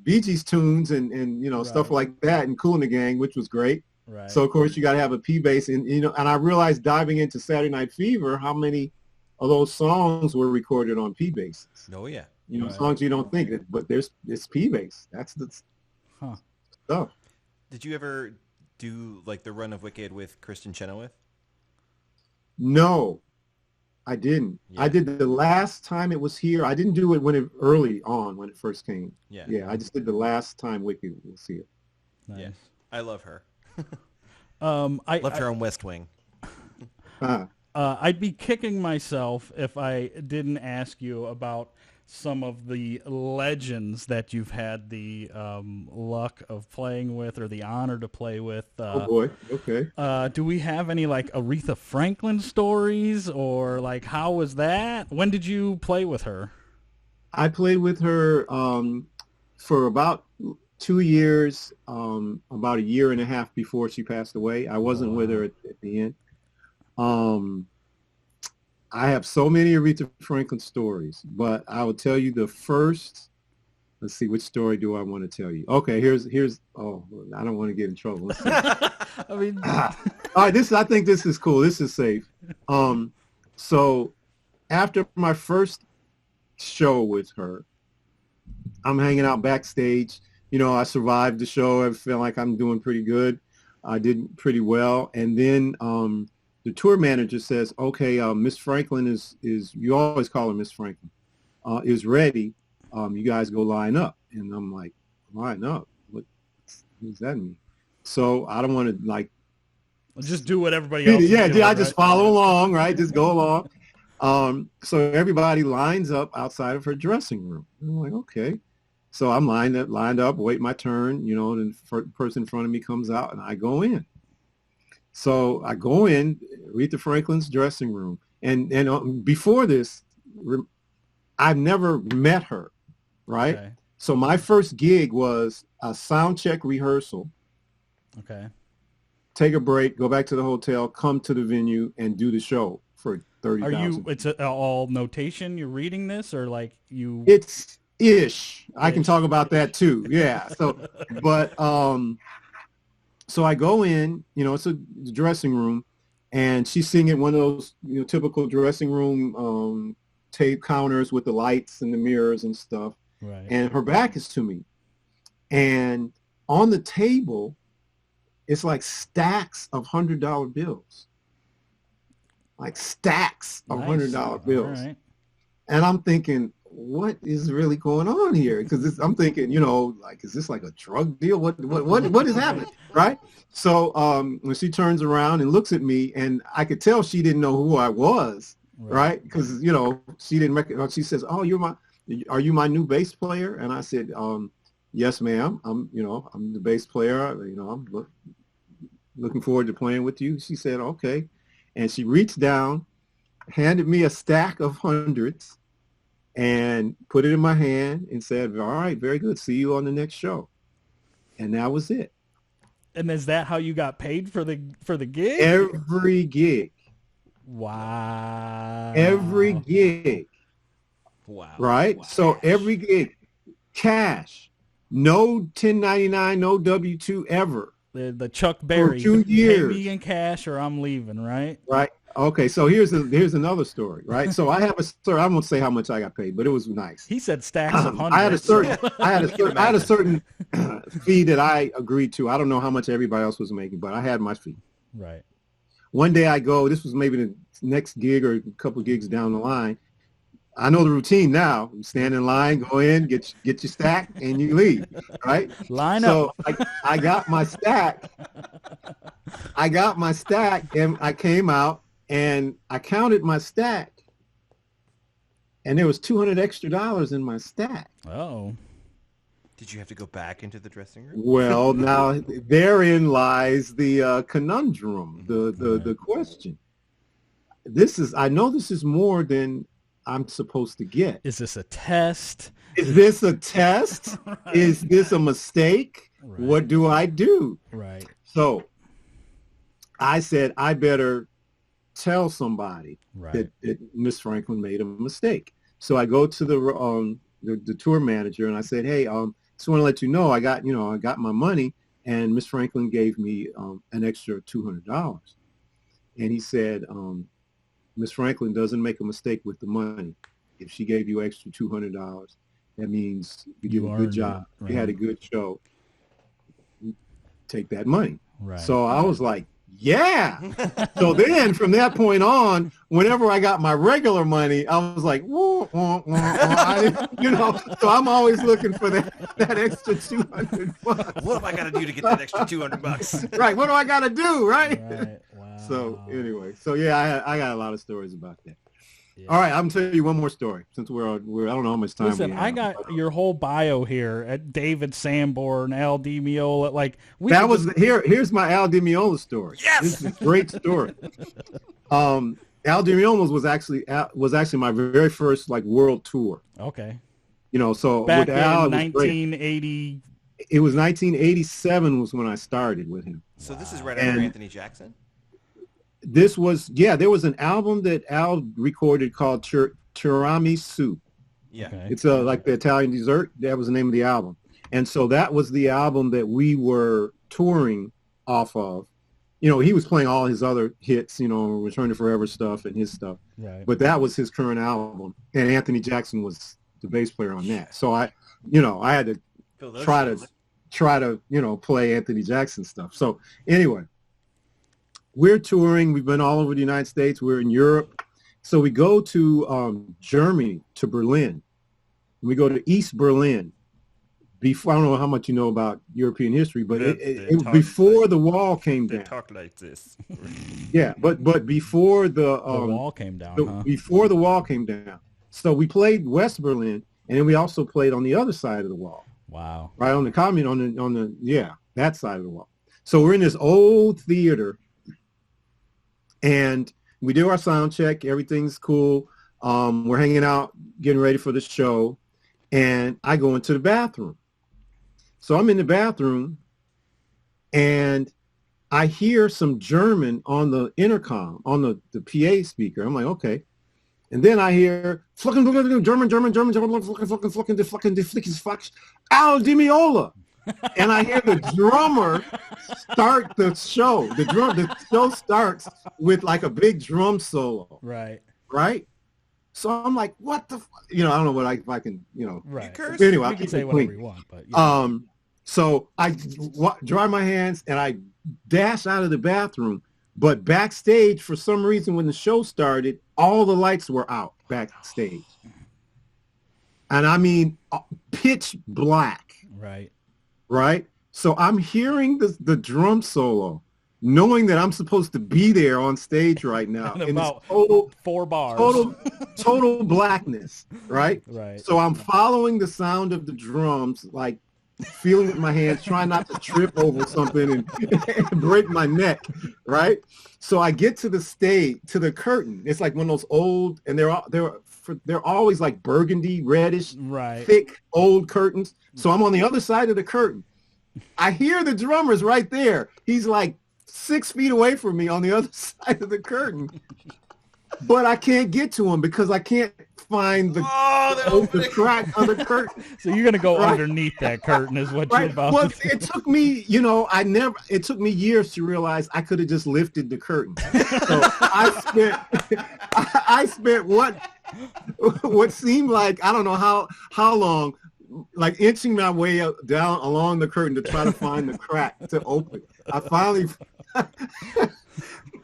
Bee Gees tunes and stuff like that, and Kool and the Gang, which was great. Right. So of course you got to have a P bass, and and I realized diving into Saturday Night Fever how many of those songs were recorded on P basses. Oh yeah. Songs you don't think, but it's P bass. That's the stuff. Did you ever do like the run of Wicked with Kristen Chenoweth? No, I didn't. Yeah. I did the last time it was here. I didn't do it early on when it first came. Yeah. Yeah, I just did the last time Wicked was here. Nice. Yeah, I love her. I loved her on West Wing. I'd be kicking myself if I didn't ask you about some of the legends that you've had the luck of playing with or the honor to play with. Oh boy, okay. Do we have any like Aretha Franklin stories, or like how was that? When did you play with her? I played with her for about 2 years, about a year and a half before she passed away. I wasn't with her at the end. I have so many Aretha Franklin stories, but I will tell you the first. Let's see, which story do I want to tell you? Okay, here's. Oh, I don't want to get in trouble. Let's see. I mean, all right. I think this is cool. This is safe. So after my first show with her, I'm hanging out backstage. I survived the show. I feel like I'm doing pretty good. I did pretty well, and then the tour manager says, okay, Miss Franklin is you always call her Miss Franklin, is ready. You guys go line up. And I'm like, line up? What does that mean? So I don't want to like just do what everybody else is doing, I just follow along, right? Just go along. So everybody lines up outside of her dressing room. I'm like, okay. So I'm lined up, wait my turn, you know, and the person in front of me comes out and I go in. So I go in, Aretha Franklin's dressing room. And before this, I've never met her, right? Okay. So my first gig was a sound check rehearsal. Okay. Take a break, go back to the hotel, come to the venue, and do the show for 30,000. It's all notation? You're reading this, or like you? It's ish. I can talk about that too. Yeah. So, but so I go in. You know, it's a dressing room, and she's singing one of those typical dressing room tape counters with the lights and the mirrors and stuff. Right. And her back is to me, and on the table, it's like stacks of $100 bills. Like stacks of $100 bills. Right. And I'm thinking, what is really going on here? Because I'm thinking, like, is this like a drug deal? What is happening? Right. So when she turns around and looks at me, and I could tell she didn't know who I was. Right. Because, she didn't recognize. She says, oh, are you my new bass player? And I said, yes, ma'am. I'm the bass player. I'm looking forward to playing with you. She said, okay. And she reached down, handed me a stack of hundreds, and put it in my hand and said, all right, very good. See you on the next show. And that was it. And is that how you got paid for the gig? Every gig. Wow. Every gig. Wow. Right? Wow. So every gig, cash, no 1099, no W-2 ever. The Chuck Berry. For 2 years. Pay me in cash or I'm leaving, right? Right. Okay. So here's another story, right? So I won't say how much I got paid, but it was nice. He said stacks of hundreds. I had a certain fee that I agreed to. I don't know how much everybody else was making, but I had my fee. Right. One day I go, this was maybe the next gig or a couple of gigs down the line. I know the routine now. You stand in line, go in, get your stack, and you leave, right? Line up. So I got my stack. And I came out, and I counted my stack, and there was $200 extra in my stack. Oh. Did you have to go back into the dressing room? Well, now therein lies the conundrum, the question. I know this is more than I'm supposed to get. Is this a test? Is this a test? Right. Is this a mistake? Right. What do I do? Right. So I said, I better tell somebody that Miss Franklin made a mistake. So I go to the tour manager and I said, hey, just want to let you know, I got my money, and Miss Franklin gave me an extra $200. And he said, Miss Franklin doesn't make a mistake with the money. If she gave you extra $200, that means you did a good job. Right. You had a good show. Take that money. Right. So I was like, yeah. So then from that point on, whenever I got my regular money, I was like, whoa, whoa, whoa. So I'm always looking for that extra $200. What have I got to do to get that extra $200? Right. What do I got to do? Right. Wow. So anyway, I got a lot of stories about that. Yeah. All right, I'm gonna tell you one more story since we're I don't know how much time. Listen, I got your whole bio here at David Sanborn, Al Di Meola. Like here's my Al Di Meola story. Yes, this is a great story. Al Di Meola was actually my very first world tour. Okay. So back with Al, in 1980. It was 1987 was when I started with him. So this is right after Anthony Jackson. This was, there was an album that Al recorded called Tiramisu. Yeah. Okay. It's like the Italian dessert. That was the name of the album. And so that was the album that we were touring off of. He was playing all his other hits, Return to Forever stuff and his stuff. Right. But that was his current album. And Anthony Jackson was the bass player on that. So I had to try to play Anthony Jackson stuff. So anyway, we're touring. We've been all over the United States. We're in Europe. So we go to Germany, to Berlin. We go to East Berlin. before, I don't know how much you know about European history, but it before the wall came down. They talk like this. Yeah, but before the wall came down, before the wall came down. So we played West Berlin, and then we also played on the other side of the wall. Wow. Right on the commune, on the that side of the wall. So we're in this old theater, and we do our sound check. Everything's cool. We're hanging out, getting ready for the show, and I go into the bathroom. So I'm in the bathroom, and I hear some German on the intercom, on the PA speaker. I'm like, okay. And then I hear German, Al Di Meola. And I hear the drummer start the show. The show starts with like a big drum solo. Right. So I'm like, what the, I don't know what if I can, Right. Anyway, you can say whatever you want, but so I dry my hands and I dash out of the bathroom. But backstage, for some reason, when the show started, all the lights were out backstage. And I mean, pitch black. Right. So I'm hearing the drum solo, knowing that I'm supposed to be there on stage right now. And about total 4 bars. Total blackness. Right. So I'm following the sound of the drums, like feeling with my hands, trying not to trip over something and break my neck. Right. So I get to the stage, to the curtain. It's like one of those old, and they're always like burgundy, reddish, thick, old curtains. So I'm on the other side of the curtain. I hear the drummer's right there. He's like 6 feet away from me on the other side of the curtain. But I can't get to him because I can't find the crack on the curtain. So you're going to go underneath that curtain is what you're about to do. It took me, it took me years to realize I could have just lifted the curtain. So I spent what seemed like, I don't know how long, like inching my way down along the curtain to try to find the crack to open.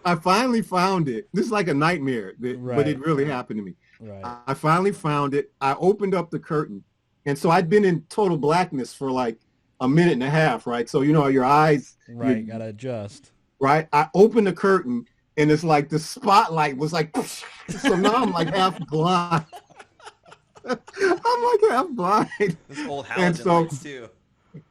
I finally found it. This is like a nightmare, but it really happened to me. I finally found it. I opened up the curtain. And so I'd been in total blackness for like a minute and a half, right? So, your eyes. Right, got to adjust. Right? I opened the curtain, and it's like the spotlight was like, so now I'm like half blind. I'm like half blind. This old halogen lights too.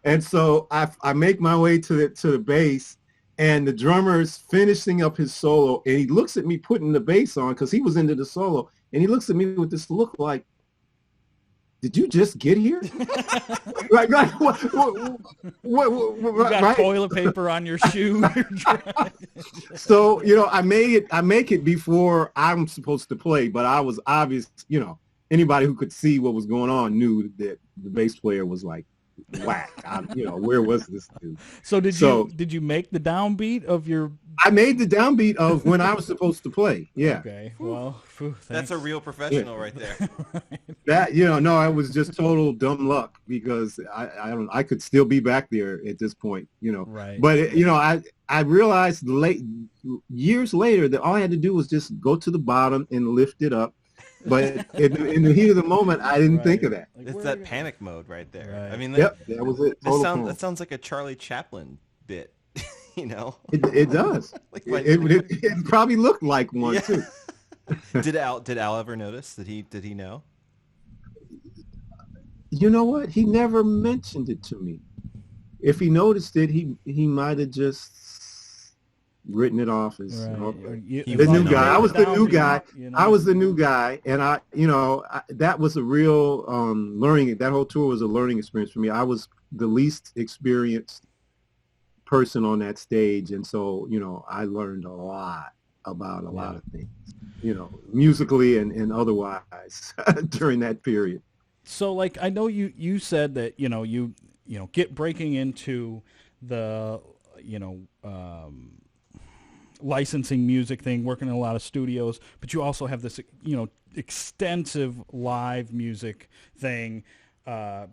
And so I make my way to the bass, and the drummer's finishing up his solo, and he looks at me putting the bass on because he was into the solo, and he looks at me with this look like, did you just get here? What, you got toilet paper on your shoe. So, I make it before I'm supposed to play, but I was obvious, anybody who could see what was going on knew that the bass player was like whack. Where was this dude? So did you make the downbeat of your? I made the downbeat of when I was supposed to play. Yeah. Okay. Well, that's a real professional right there. That no, it was just total dumb luck because I could still be back there at this point. Right. But I realized years later that all I had to do was just go to the bottom and lift it up. But in the heat of the moment, I didn't think of that. It's that panic mode right there. Right. I mean, that was it. That sounds like a Charlie Chaplin bit. It does. It probably looked like one too. Did Al ever notice? Did he know? You know what? He never mentioned it to me. If he noticed it, he might have just written it off as the new guy. I was the new guy. I was the new guy, and that was a real learning. That whole tour was a learning experience for me. I was the least experienced person on that stage, and so I learned a lot about a lot of things, musically and otherwise during that period. So, like, I know you said that you get breaking into the licensing music thing, working in a lot of studios, but you also have this extensive live music thing,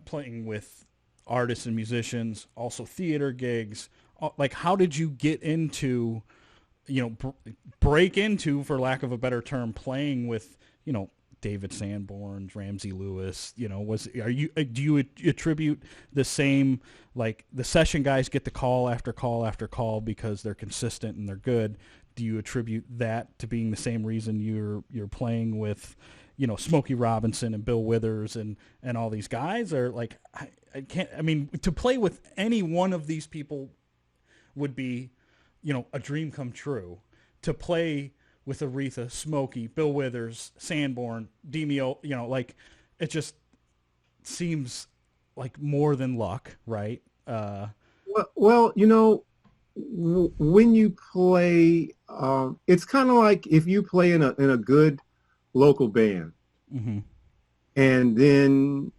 playing with artists and musicians, also theater gigs. Like, how did you get into, break into, for lack of a better term, playing with, David Sanborn's, Ramsey Lewis, do you attribute the same, like the session guys get the call after call after call because they're consistent and they're good? Do you attribute that to being the same reason you're playing with, Smokey Robinson and Bill Withers and all these guys? Or like, to play with any one of these people would be, a dream come true. To play with Aretha, Smokey, Bill Withers, Sanborn, Demio, it just seems like more than luck, right? Well, when you play, it's kind of like if you play in a good local band, mm-hmm. and then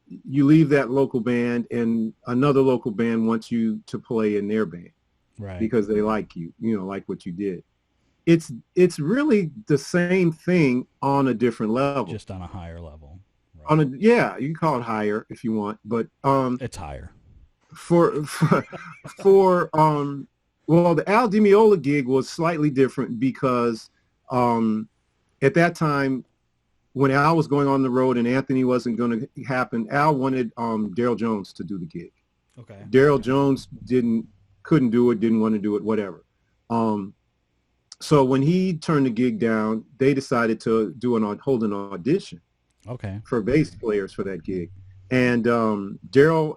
you leave that local band and another local band wants you to play in their band, right? Because they like you, like what you did. It's really the same thing on a different level, just on a higher level. Right? You can call it higher if you want, but it's higher. For the Al Di Meola gig was slightly different because at that time when Al was going on the road and Anthony wasn't going to happen, Al wanted Daryl Jones to do the gig. Okay. Daryl Jones couldn't do it, didn't want to do it, whatever. So when he turned the gig down, they decided to hold an audition. Okay. For bass players for that gig, and Daryl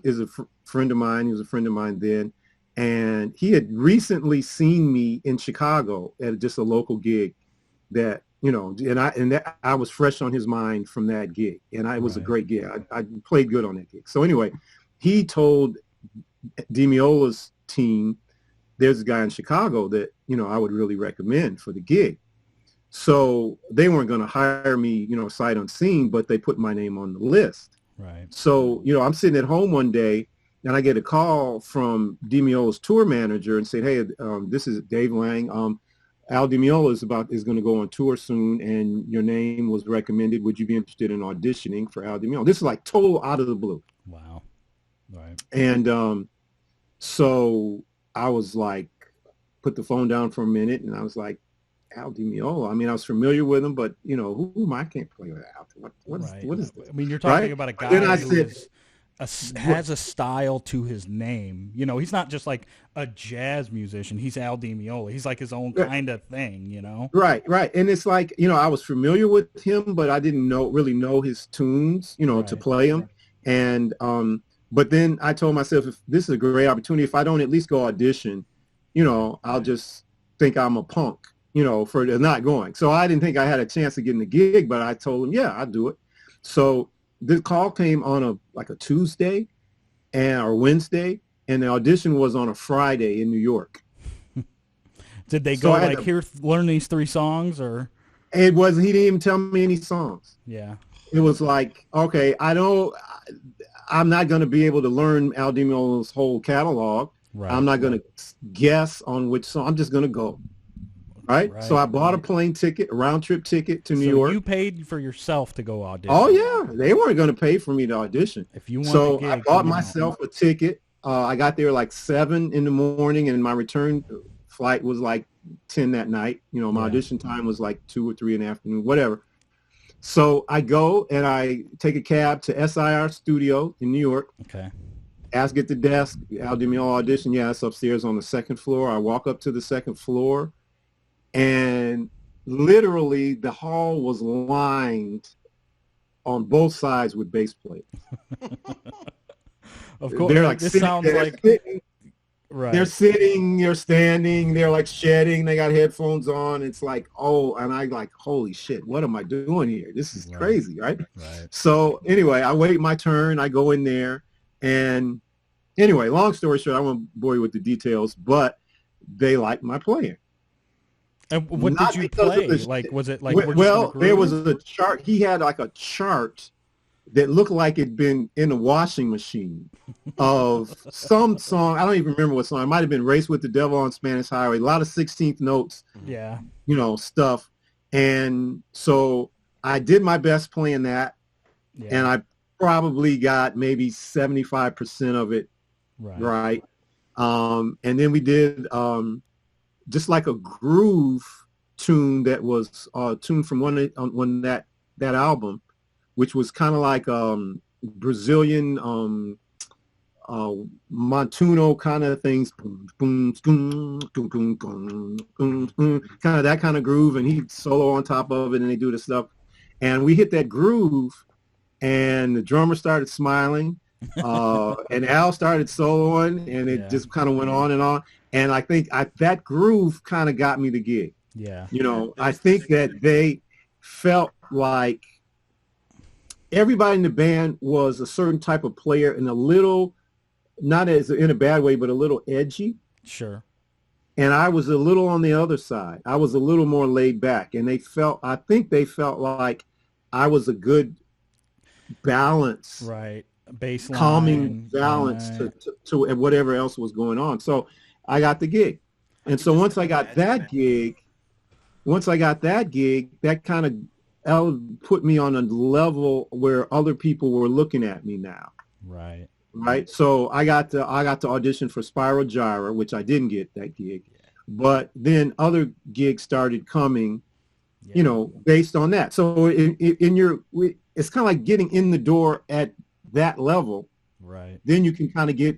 is a friend of mine. He was a friend of mine then, and he had recently seen me in Chicago at just a local gig that I was fresh on his mind from that gig, and it was a great gig. I played good on that gig. So anyway, he told Di Meola's team, there's a guy in Chicago that I would really recommend for the gig. So they weren't going to hire me, sight unseen, but they put my name on the list. Right. So, I'm sitting at home one day and I get a call from Di Meola's tour manager and said, hey, this is Dave Lang. Al Di Meola is going to go on tour soon and your name was recommended. Would you be interested in auditioning for Al Di Meola? This is like total out of the blue. Wow. Right. And so I was like, put the phone down for a minute and I was like, Al Di Meola. I mean, I was familiar with him, but who am I? Can't play with Al. What is this? I mean, you're talking about a guy who has a style to his name. He's not just like a jazz musician. He's Al Di Meola. He's like his own kind of thing. Right. And it's like I was familiar with him, but I didn't really know his tunes. To play them. And but then I told myself, if this is a great opportunity, if I don't at least go audition, I'll just think I'm a punk. For not going. So I didn't think I had a chance of getting the gig, but I told him, yeah, I'll do it. So the call came on a Tuesday or Wednesday, and the audition was on a Friday in New York. Did they go learn these 3 songs or? It wasn't, he didn't even tell me any songs. Yeah. It was like, okay, I'm not going to be able to learn Al Di Meola's whole catalog. Right. I'm not going to guess on which song. I'm just going to go. Right. So I bought a plane ticket, a round trip ticket to New York. You paid for yourself to go audition. Oh yeah, they weren't going to pay for me to audition. If you want, so I bought myself a ticket. I got there like 7 in the morning, and my return flight was like 10 that night. My audition time was like 2 or 3 in the afternoon, whatever. So I go and I take a cab to SIR Studio in New York. Okay. Ask at the desk, Al Di Meola audition. Yeah, it's upstairs on the 2nd floor. I walk up to the 2nd floor. And literally the hall was lined on both sides with bass players. Of course, they're like this sitting, sounds like right. They're sitting, they're standing, they're like shedding, they got headphones on. It's like, and I like, holy shit, what am I doing here? This is crazy, right? So anyway, I wait my turn, I go in there, and anyway, long story short, I won't bore you with the details, but they liked my playing. And what did you play? Like, was it like? There was a chart. He had like a chart that looked like it'd been in a washing machine of some song. I don't even remember what song. It might have been "Race with the Devil on Spanish Highway." A lot of 16th notes. Yeah. Stuff. And so I did my best playing that, and I probably got maybe 75% of it right. And then we did. Just like a groove tune that was tuned from one that album, which was kind of like Brazilian Montuno kind of things, kind of that kind of groove, and he solo on top of it, and they do the stuff, and we hit that groove, and the drummer started smiling, and Al started soloing, and it just kind of went on and on, and I think that groove kind of got me the gig. Yeah, I think that they felt like everybody in the band was a certain type of player and a little, not as in a bad way, but a little edgy. Sure. And I was a little on the other side. I was a little more laid back, and I think they felt like I was a good balance, right? Baseline, calming balance to whatever else was going on. So I got the gig. And so once I got that gig, that kind of put me on a level where other people were looking at me now. Right. Right. So I got to audition for Spiral Gyra, which I didn't get that gig, but then other gigs started coming, based on that. So it's kind of like getting in the door at that level. Right. Then you can kind of get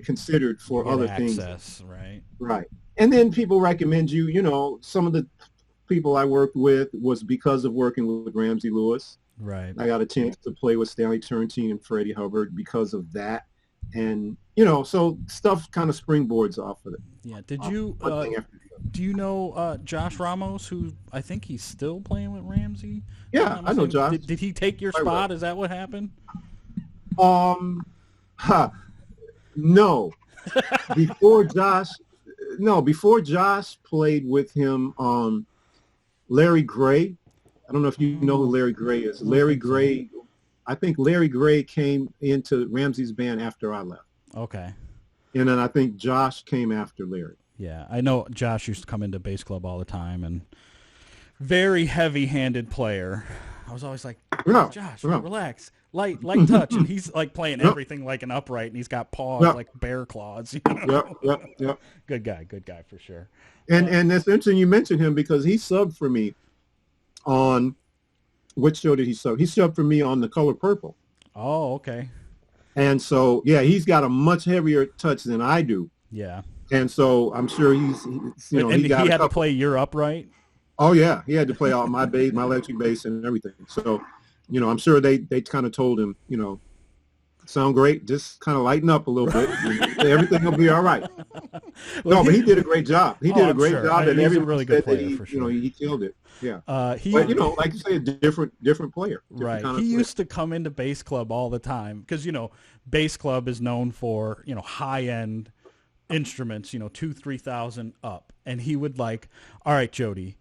considered for other access, things. Right. Right. And then people recommend you. Some of the people I worked with was because of working with Ramsey Lewis. Right. I got a chance to play with Stanley Turrentine and Freddie Hubbard because of that. And, so stuff kind of springboards off of it. Yeah. Did you, do you know Josh Ramos, who I think he's still playing with Ramsey? Yeah, I know Josh. Did he take your spot? Is that what happened? No. Before Josh played with him, Larry Gray. I don't know if you know who Larry Gray is. I think Larry Gray came into Ramsey's band after I left. Okay. And then I think Josh came after Larry. Yeah, I know Josh used to come into Bass Club all the time, and very heavy-handed player. I was always like, Josh, relax, light touch, and he's like playing everything like an upright, and he's got paws like bear claws. Yep. Good guy for sure. And that's interesting you mentioned him because he subbed for me on, which show did he sub? He subbed for me on The Color Purple. Oh, okay. And so, he's got a much heavier touch than I do. Yeah. And so I'm sure he's he had to play your upright? Oh, yeah. He had to play all my bass, my electric bass and everything. So, I'm sure they kind of told him, sound great, just kind of lighten up a little bit. Everything will be all right. But he did a great job. He did a great job, and everyone really said good player, that for sure. he killed it. Yeah. But like you say, a different player. Right. He used to come into Bass Club all the time because, Bass Club is known for, high-end instruments, 2,000-3,000 up. And he would all right, Jody,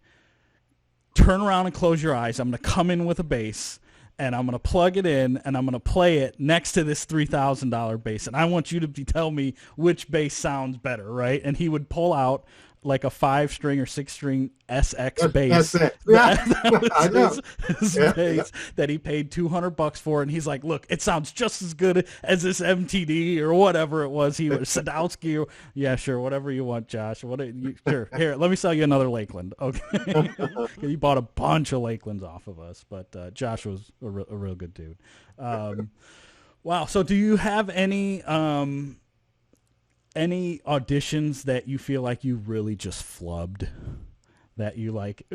turn around and close your eyes. I'm going to come in with a bass, and I'm going to plug it in, and I'm going to play it next to this $3,000 bass. And I want you to tell me which bass sounds better, right? And he would pull out like a 5-string or 6-string SX bass. That's it. Yeah. That was his bass that he paid $200 for, and he's like, "Look, it sounds just as good as this MTD or whatever it was. He was Sadowski, or sure, whatever you want, Josh. Sure, here, let me sell you another Lakeland." Okay, he bought a bunch of Lakelands off of us, but Josh was a real good dude. Wow. So, do you have any auditions that you feel like you really just flubbed, that you like?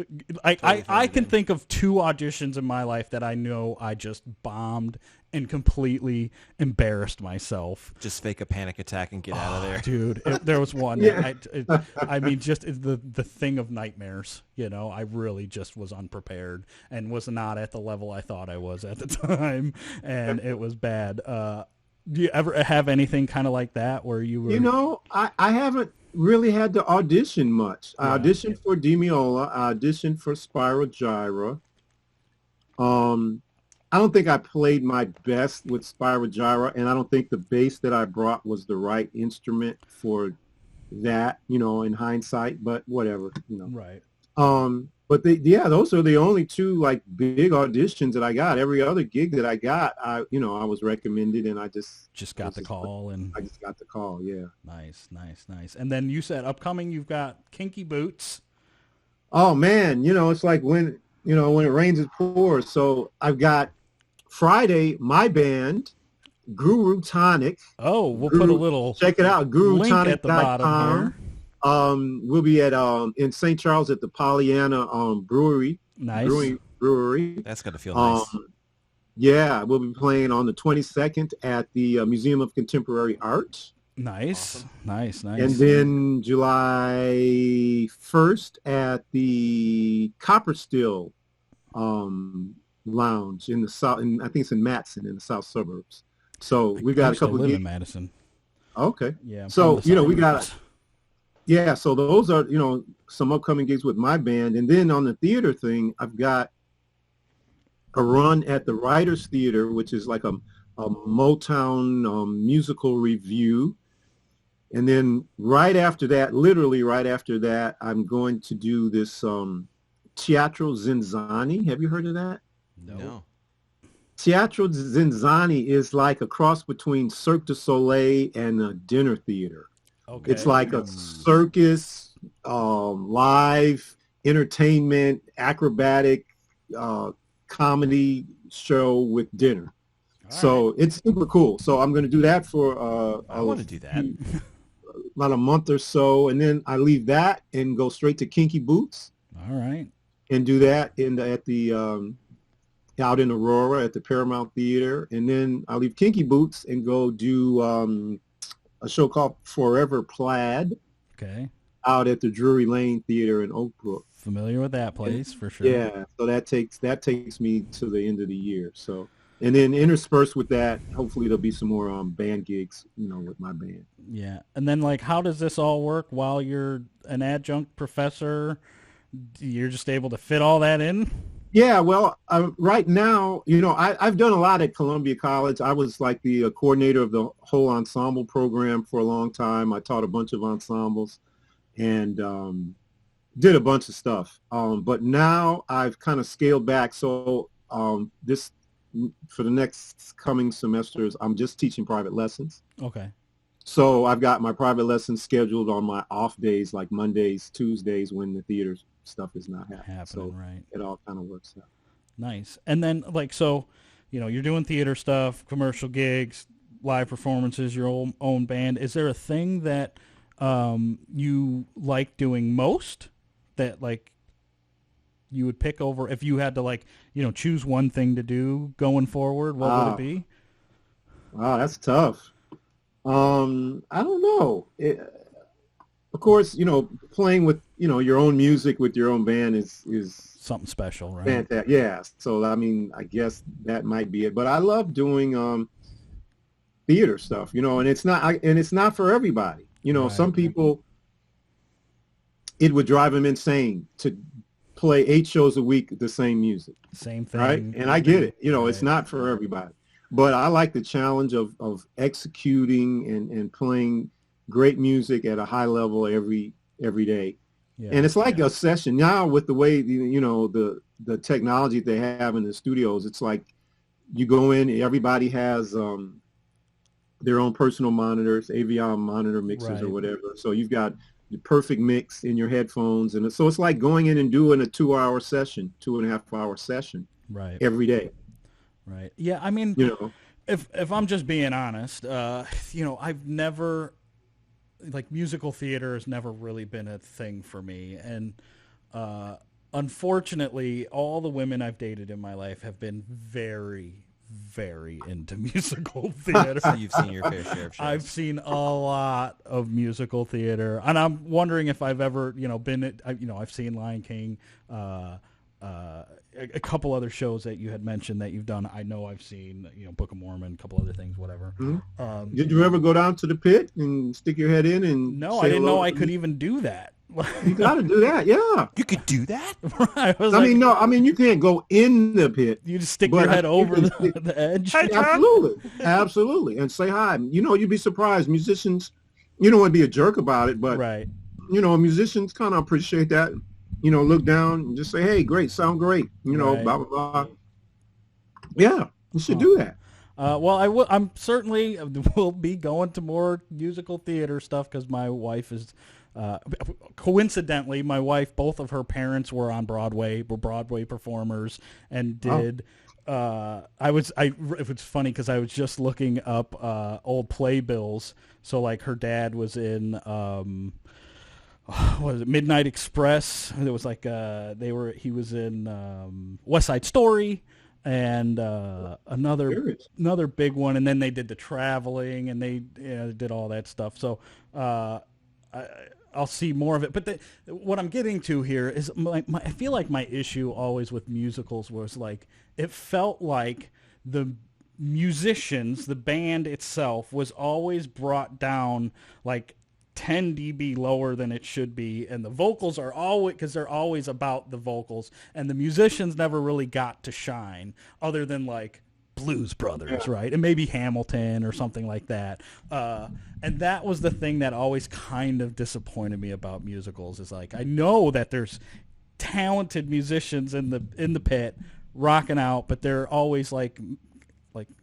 I can think of 2 auditions in my life that I know I just bombed and completely embarrassed myself. Just fake a panic attack and get out of there. Dude, there was one. I mean, just the thing of nightmares. I really just was unprepared and was not at the level I thought I was at the time, and it was bad. Do you ever have anything kind of like that where you were? I haven't really had to audition much. I auditioned for Demiola. I auditioned for Spiral Gyra. I don't think I played my best with Spiral Gyra, and I don't think the bass that I brought was the right instrument for that, in hindsight, but whatever, Right. But those are the only 2 big auditions that I got. Every other gig that I got, I was recommended, and I just got the call, and I just got the call. Yeah. Nice. And then you said upcoming, you've got Kinky Boots. Oh man, it's like when it rains it pours. So I've got Friday, my band, Guru Tonic. Oh, we'll put a little check it out, link at the bottom gurutonic.com. here. We'll be at in St. Charles at the Pollyanna Brewery. Nice. Brewery. That's gonna feel nice. Yeah, we'll be playing on the 22nd at the Museum of Contemporary Art. Nice. Awesome. Nice. And then July 1st at the Copper Still Lounge in the south, and I think it's in Matson in the south suburbs. So we got a couple of gigs. In Madison. Okay. Yeah. So we got. Yeah. So those are some upcoming gigs with my band, and then on the theater thing, I've got a run at the Writers Theater, which is like a Motown musical review. And then literally right after that, I'm going to do this Teatro Zinzani. Have you heard of that? No. Teatro Zinzani is like a cross between Cirque du Soleil and a dinner theater. Okay. It's like a circus, live entertainment, acrobatic comedy show with dinner. So it's super cool. So I'm going to do that for I want to do that. About a month or so, and then I leave that and go straight to Kinky Boots. All right. And do that out in Aurora at the Paramount Theater, and then I leave Kinky Boots and go do a show called Forever Plaid. Okay. Out at the Drury Lane Theater in Oak Brook. Familiar with that place for sure. Yeah. So that takes me to the end of the year. So. And then interspersed with that, hopefully there'll be some more band gigs, with my band. Yeah. And then, how does this all work while you're an adjunct professor? You're just able to fit all that in? Yeah, well, right now, I've done a lot at Columbia College. I was like the coordinator of the whole ensemble program for a long time. I taught a bunch of ensembles and did a bunch of stuff. But now I've kind of scaled back. So for the next coming semesters, I'm just teaching private lessons. Okay. So I've got my private lessons scheduled on my off days, like Mondays, Tuesdays, when the theater stuff is not happening. So right. It all kind of works out. Nice. And then, you're doing theater stuff, commercial gigs, live performances, your own band. Is there a thing that you like doing most that, you would pick over if you had to choose one thing to do going forward? What would it be? Wow, that's tough. I don't know. Of course, playing with your own music with your own band is something special, right? Fantastic. Yeah. So I guess that might be it. But I love doing theater stuff, and it's not for everybody. Right. Some people, it would drive them insane to play 8 shows a week the same music. Same thing. Right? And I get it. Right. It's not for everybody. But I like the challenge of executing and playing great music at a high level every day. Yeah. And it's like a session. Now with the way the technology they have in the studios, it's like you go in, everybody has their own personal monitors, AVI monitor mixers or whatever. So you've got the perfect mix in your headphones, and so it's like going in and doing a 2-hour session, 2.5-hour session, every day. Right. Yeah. I mean, if I'm just being honest, I've never musical theater has never really been a thing for me, and unfortunately, all the women I've dated in my life have been very, very into musical theater. So you've seen your fair share of shows. I've seen a lot of musical theater, and I'm wondering if I've ever, been at, I've seen Lion King, a couple other shows that you had mentioned that you've done. I know I've seen, Book of Mormon, a couple other things, whatever. Mm-hmm. Did you ever go down to the pit and stick your head in and? No, I didn't know I could even do that. You got to do that, yeah. You could do that? You can't go in the pit. You just stick your head over the edge. Absolutely, and say hi. You'd be surprised. Musicians, you don't want to be a jerk about it, but musicians kind of appreciate that. Look down and just say, "Hey, great, sound great." Blah blah blah. Yeah, you should do that. I'm certainly will be going to more musical theater stuff because my wife is coincidentally, my wife, both of her parents were on Broadway, were Broadway performers, and did. It was funny because I was just looking up old playbills. So like her dad was in what was it, Midnight Express. It was like he was in West Side Story and another big one, and then they did The Traveling, and they did all that stuff. So I'll see more of it. But what I'm getting to here is I feel like my issue always with musicals was like it felt like the musicians, the band itself, was always brought down like 10 dB lower than it should be, and the vocals are always, because they're always about the vocals, and the musicians never really got to shine other than like Blues Brothers, right? And maybe Hamilton or something like that. And that was the thing that always kind of disappointed me about musicals, is like I know that there's talented musicians in the pit rocking out, but they're always like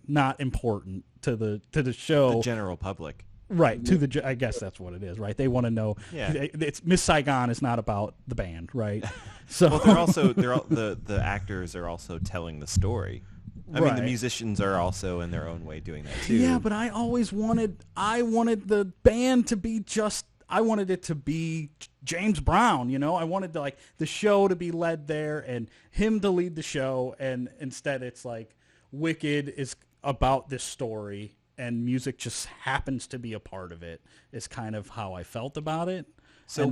not important to the show, the general public. Right, I guess that's what it is, right? They want to know. Yeah. It's Miss Saigon is not about the band, right? So well, the actors are also telling the story. I mean, the musicians are also in their own way doing that too. Yeah, but I wanted the band to be I wanted it to be James Brown, I wanted the show to be led there and him to lead the show, and instead it's like Wicked is about this story and music just happens to be a part of it, is kind of how I felt about it. So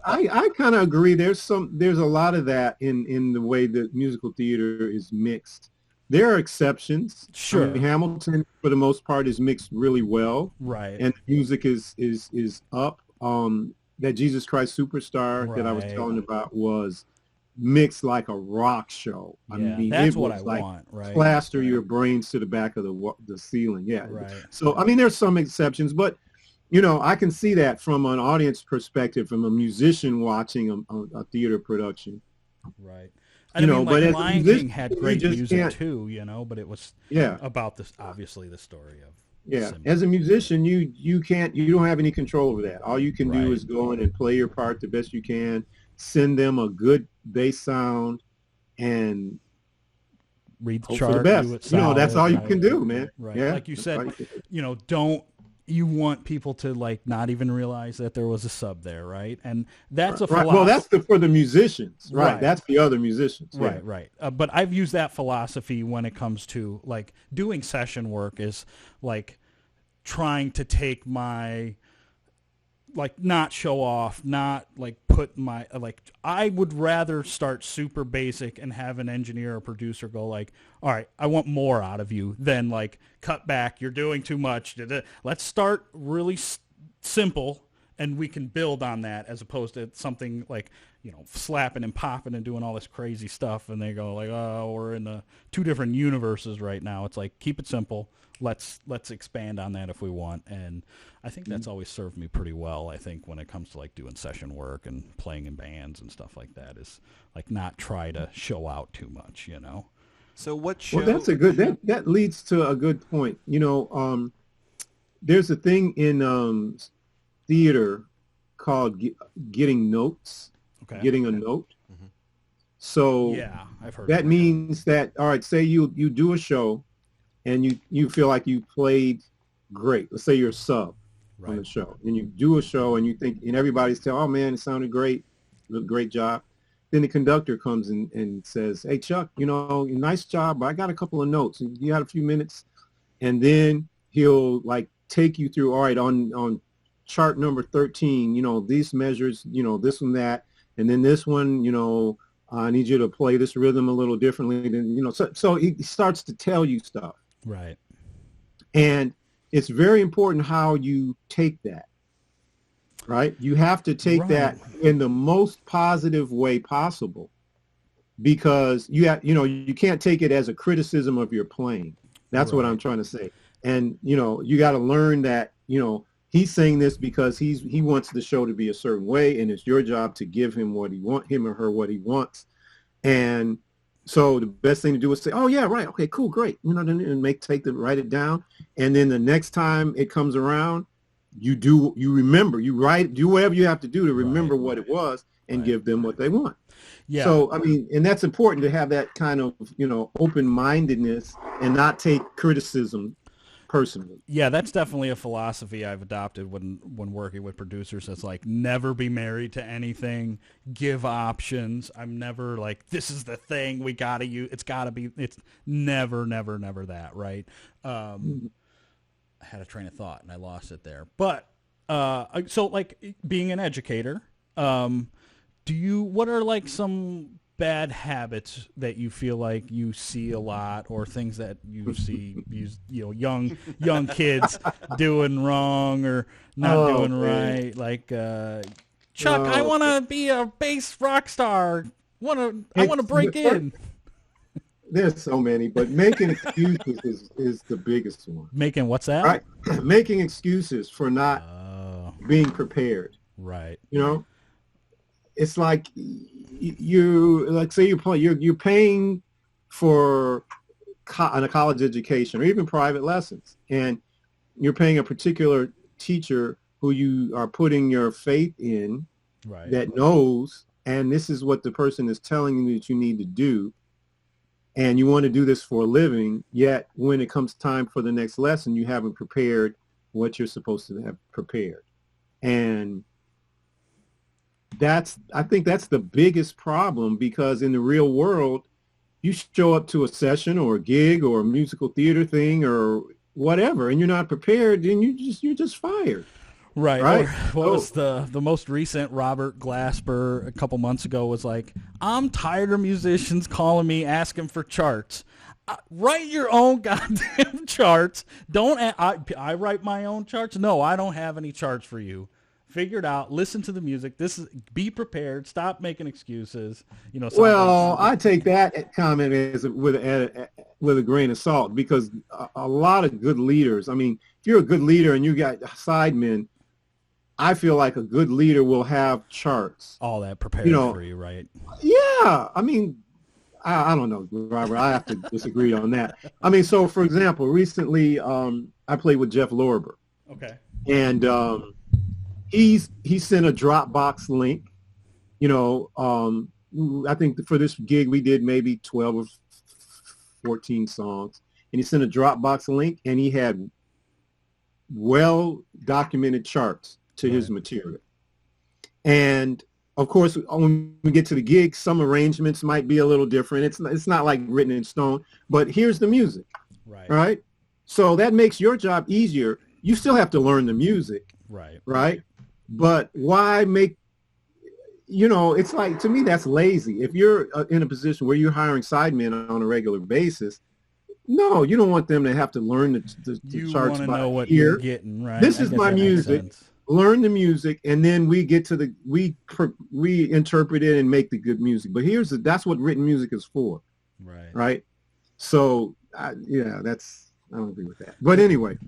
I kind of agree. There's a lot of that in the way that musical theater is mixed. There are exceptions. Sure. I mean, Hamilton, for the most part, is mixed really well. Right. And music is up. That Jesus Christ Superstar that I was telling about was mixed like a rock show. I mean, that's it what was I like want. Right. Plaster your brains to the back of the ceiling. Yeah. Right. So I mean, there's some exceptions, but I can see that from an audience perspective, from a musician watching a theater production. Right. But as Lion King had great music too, but it was about this, obviously, the story of Simba. As a musician, you don't have any control over that. All you can do is go in and play your part the best you can, send them a good bass sound, and read the hope chart, for the best. do it solid, that's all you can do, man. Right. Yeah, like you said, you want people to not even realize that there was a sub there, right? And that's a philosophy. Well, that's for the musicians, right? That's the other musicians, right. But I've used that philosophy when it comes to doing session work, is trying to take my not show off, not put my I would rather start super basic and have an engineer or producer go all right, I want more out of you, than cut back, you're doing too much. Let's start really simple and we can build on that, as opposed to something slapping and popping and doing all this crazy stuff, and they go oh, we're in the two different universes right now. It's keep it simple. Let's expand on that if we want. And I think that's always served me pretty well. I think when it comes to doing session work and playing in bands and stuff like that, is not try to show out too much, So what show? Well, that's a good, that leads to a good point. There's a thing in theater called getting notes, getting a note. Mm-hmm. So I've heard that means that, all right, say you do a show and you feel like you played great. Let's say you're a sub on the show, and you do a show and you think, and everybody's telling, oh man, it sounded great, great job. Then the conductor comes and says, hey Chuck, nice job, but I got a couple of notes, and you had a few minutes. And then he'll take you through, all right, on chart number 13, these measures, this and that, and then this one, I need you to play this rhythm a little differently than, so he starts to tell you stuff. Right. And it's very important how you take that, right? You have to take that in the most positive way possible, because you can't take it as a criticism of your playing. That's what I'm trying to say. And, you got to learn that, he's saying this because he wants the show to be a certain way, and it's your job to give him him or her what he wants. And so the best thing to do is say, oh yeah, right. Okay, cool. Great. And write it down. And then the next time it comes around, you remember, you write, do whatever you have to do to remember Right. what it was and Right. give them what they want. Yeah. So, I mean, and that's important to have that kind of, open-mindedness and not take criticism personally. Yeah, that's definitely a philosophy I've adopted when working with producers. It's like never be married to anything, give options. I'm never like, this is the thing we gotta use. It's never that, right? I had a train of thought and I lost it there. But so like being an educator, what are like some bad habits that you feel like you see a lot, or things that you see young kids doing wrong or not doing man. right? Like Chuck, I want to be a bass rock star. I want to break in. There's so many, but making excuses is the biggest one. Making what's that? Right? Making excuses for not being prepared. Right. It's like you're paying for a college education or even private lessons, and you're paying a particular teacher who you are putting your faith in, Right. that knows, and this is what the person is telling you that you need to do, and you want to do this for a living, yet when it comes time for the next lesson, you haven't prepared what you're supposed to have prepared. And I think that's the biggest problem, because in the real world, you show up to a session or a gig or a musical theater thing or whatever, and you're not prepared, then you're just fired. Right. Right? What was the most recent? Robert Glasper a couple months ago was like, I'm tired of musicians calling me asking for charts. Write your own goddamn charts. I write my own charts. No, I don't have any charts for you. Figure it out. Listen to the music. Be prepared. Stop making excuses. Well, I take that comment with a grain of salt, because a lot of good leaders, I mean, if you're a good leader and you got sidemen, I feel like a good leader will have charts. All that prepared for you, right? Yeah. I mean, I don't know, Robert. I have to disagree on that. I mean, so for example, recently I played with Jeff Lorber. Okay. And he sent a Dropbox link. I think for this gig we did maybe 12 or 14 songs. And he sent a Dropbox link, and he had well-documented charts to his material. And of course, when we get to the gig, some arrangements might be a little different. It's not like written in stone, but here's the music, right? So that makes your job easier. You still have to learn the music, right? But why make, it's like, to me, that's lazy. If you're in a position where you're hiring sidemen on a regular basis, no, you don't want them to have to learn the charts by know what ear. You're getting, right? This is my music. Learn the music, and then we get to we interpret it and make the good music. But that's what written music is for, right? So I don't agree with that. But anyway,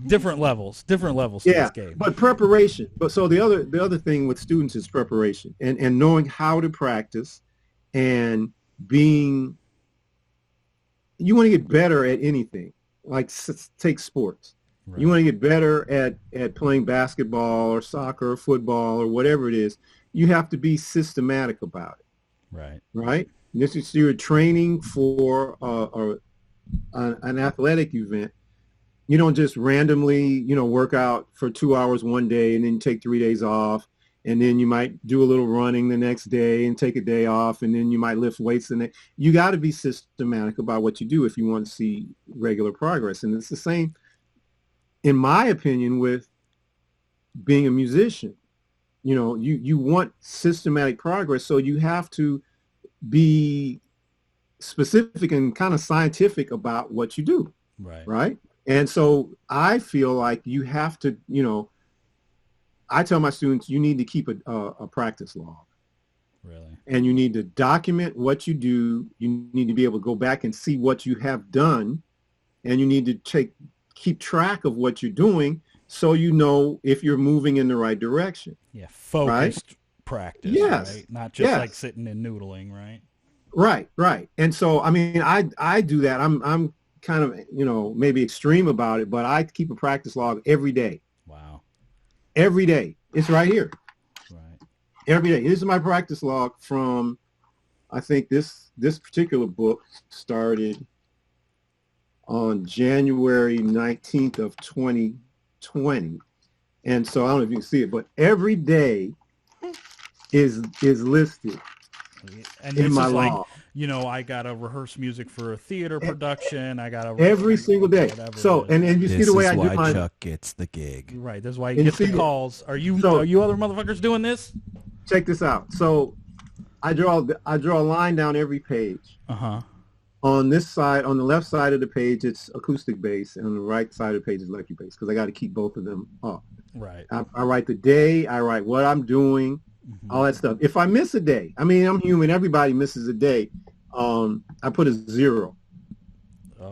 different levels to this game. But preparation. But so the other thing with students is preparation and knowing how to practice, and being. You want to get better at anything, like take sports. Right. You want to get better at playing basketball or soccer or football or whatever it is. You have to be systematic about it. Right. This is, you're training for an athletic event. You don't just randomly, work out for 2 hours one day and then take 3 days off. And then you might do a little running the next day and take a day off, and then you might lift weights the next. You got to be systematic about what you do if you want to see regular progress. And it's the same, in my opinion, with being a musician. You want systematic progress, so you have to be specific and kind of scientific about what you do. Right. And so I feel like you have to, I tell my students, you need to keep a practice log. And you need to document what you do. You need to be able to go back and see what you have done. And you need to keep track of what you're doing, so you know if you're moving in the right direction. Yeah, focused practice, right? Not just like sitting and noodling, right? Right. And so, I mean, I do that. I'm kind of, maybe extreme about it, but I keep a practice log every day. Wow. every day. It's right here. Right. Every day. This is my practice log from, I think this particular book started on January 19th of 2020. And so I don't know if you can see it, but every day is listed And in this my is like, log. I got to rehearse music for a theater production. I got to Every single day. So, and you see the way I do my... Chuck gets the gig. Right. That's why he gets the calls. Are you So- other motherfuckers doing this? Check this out. So I draw a line down every page. Uh-huh. On this side, on the left side of the page, it's acoustic bass, and on the right side of the page is electric bass, because I got to keep both of them up. Right. I write the day, I write what I'm doing, all that stuff. If I miss a day, I mean, I'm human, everybody misses a day, I put a 0.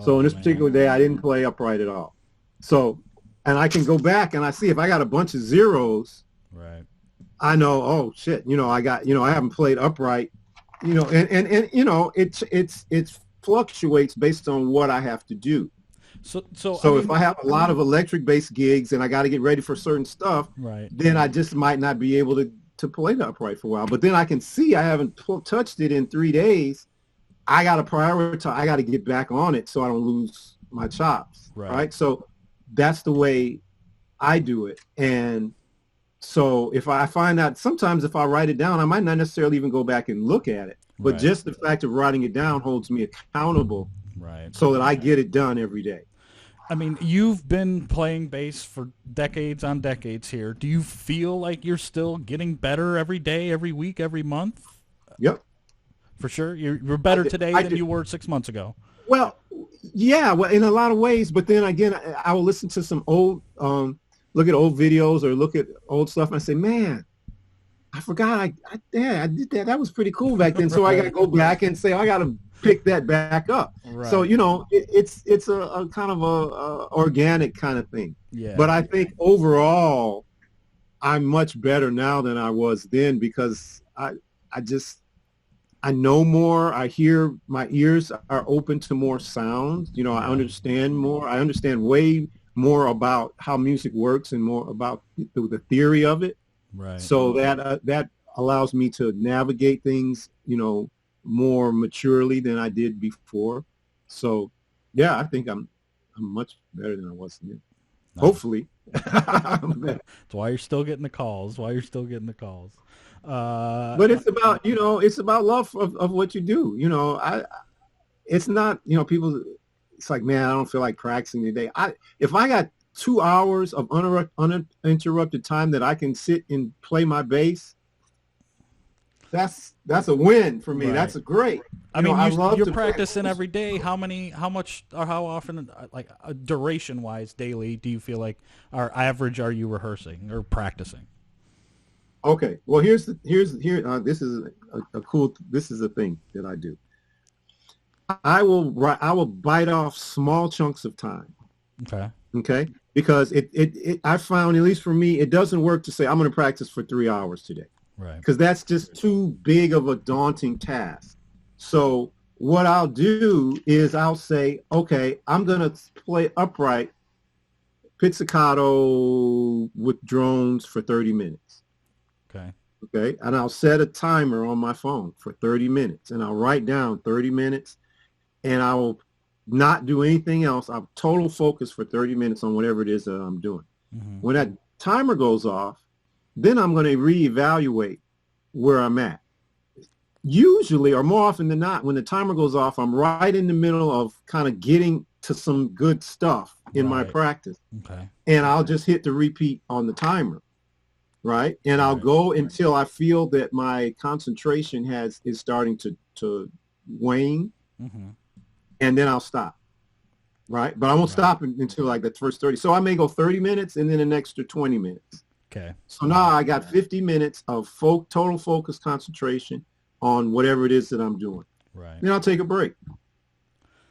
So on this particular day, I didn't play upright at all. So, and I can go back and I see if I got a bunch of zeros, right, I know, oh shit, I haven't played upright, and it's fluctuates based on what I have to do. So if I have a lot of electric bass gigs and I got to get ready for certain stuff, right, then I just might not be able to play the upright for a while. But then I can see I haven't touched it in 3 days. I got to prioritize. I got to get back on it so I don't lose my chops. Right. So that's the way I do it. And so if I find out, sometimes if I write it down, I might not necessarily even go back and look at it. But just the fact of writing it down holds me accountable, so that I get it done every day. I mean, you've been playing bass for decades on decades here. Do you feel like you're still getting better every day, every week, every month? Yep. For sure? You're better today than you were 6 months ago. Well, yeah, in a lot of ways. But then again, I will listen to some old, look at old videos or look at old stuff and I say, man, I forgot I did that. That was pretty cool back then. So I got to go back and say, I got to pick that back up. Right. So, it's a kind of a organic kind of thing. Yeah. But I think overall, I'm much better now than I was then because I know more. I hear, my ears are open to more sound. I understand more. I understand way more about how music works and more about the theory of it. Right. So that allows me to navigate things, more maturely than I did before. So, yeah, I think I'm much better than I was then. Nice. Hopefully. That's why you're still getting the calls. But it's about, it's about love of what you do. It's not, people, it's like, man, I don't feel like practicing today. If I got 2 hours of uninterrupted time that I can sit and play my bass, that's a win for me. Right. That's a great. I mean, you're practicing every day. How much, or how often, like duration-wise, daily, do you feel like, or average, are you rehearsing or practicing? Okay. Well, this is a cool. This is a thing that I do. I will bite off small chunks of time. Okay. Because I found, at least for me, it doesn't work to say I'm going to practice for 3 hours today. Right. Because that's just too big of a daunting task. So what I'll do is I'll say, okay, I'm going to play upright pizzicato with drones for 30 minutes. Okay. And I'll set a timer on my phone for 30 minutes and I'll write down 30 minutes and I will not do anything else. I'll total focus for 30 minutes on whatever it is that I'm doing. Mm-hmm. When that timer goes off, then I'm going to reevaluate where I'm at. Usually, or more often than not, when the timer goes off, I'm right in the middle of kind of getting to some good stuff in my practice. Okay. And I'll just hit the repeat on the timer. Right. And I'll go until I feel that my concentration is starting to wane. Mm-hmm. And then I'll stop. Right. But I won't stop until like the first 30. So I may go 30 minutes and then an extra 20 minutes. Okay. So now I got 50 minutes of total focus concentration on whatever it is that I'm doing. Right. Then I'll take a break.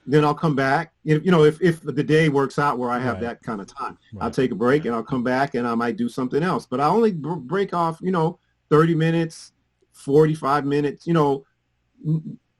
Then I'll come back. If the day works out where I have that kind of time, I'll take a break and I'll come back and I might do something else. But I only break off, 30 minutes, 45 minutes,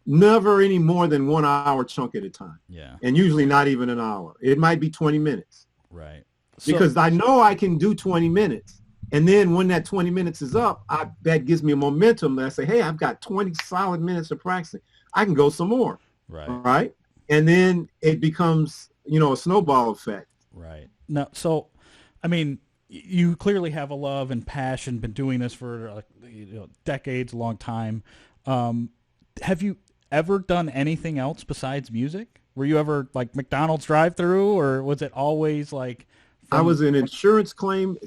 never any more than 1 hour chunk at a time. Yeah. And usually not even an hour. It might be 20 minutes. Right. Because I know I can do 20 minutes. And then when that 20 minutes is up, that gives me a momentum. And I say, hey, I've got 20 solid minutes of practicing. I can go some more. Right. All right. And then it becomes, a snowball effect. Right. Now, so, I mean, you clearly have a love and passion, been doing this for decades, a long time. Have you ever done anything else besides music? Were you ever like McDonald's drive-through, or was it always like? I was an insurance claim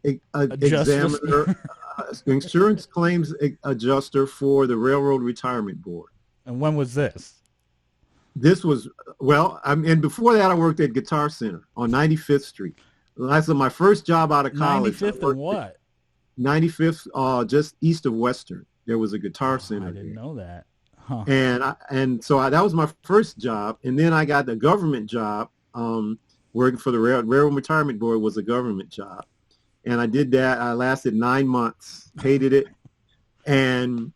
examiner, insurance claims adjuster for the Railroad Retirement Board. And when was this? This was, and before that I worked at Guitar Center on 95th Street. That's my first job out of college. 95th and what? 95th, just east of Western. There was a Guitar Center. I didn't know that. Huh. And so that was my first job. And then I got the government job, working for the Railroad Retirement Board was a government job. And I did that. I lasted 9 months, hated it. And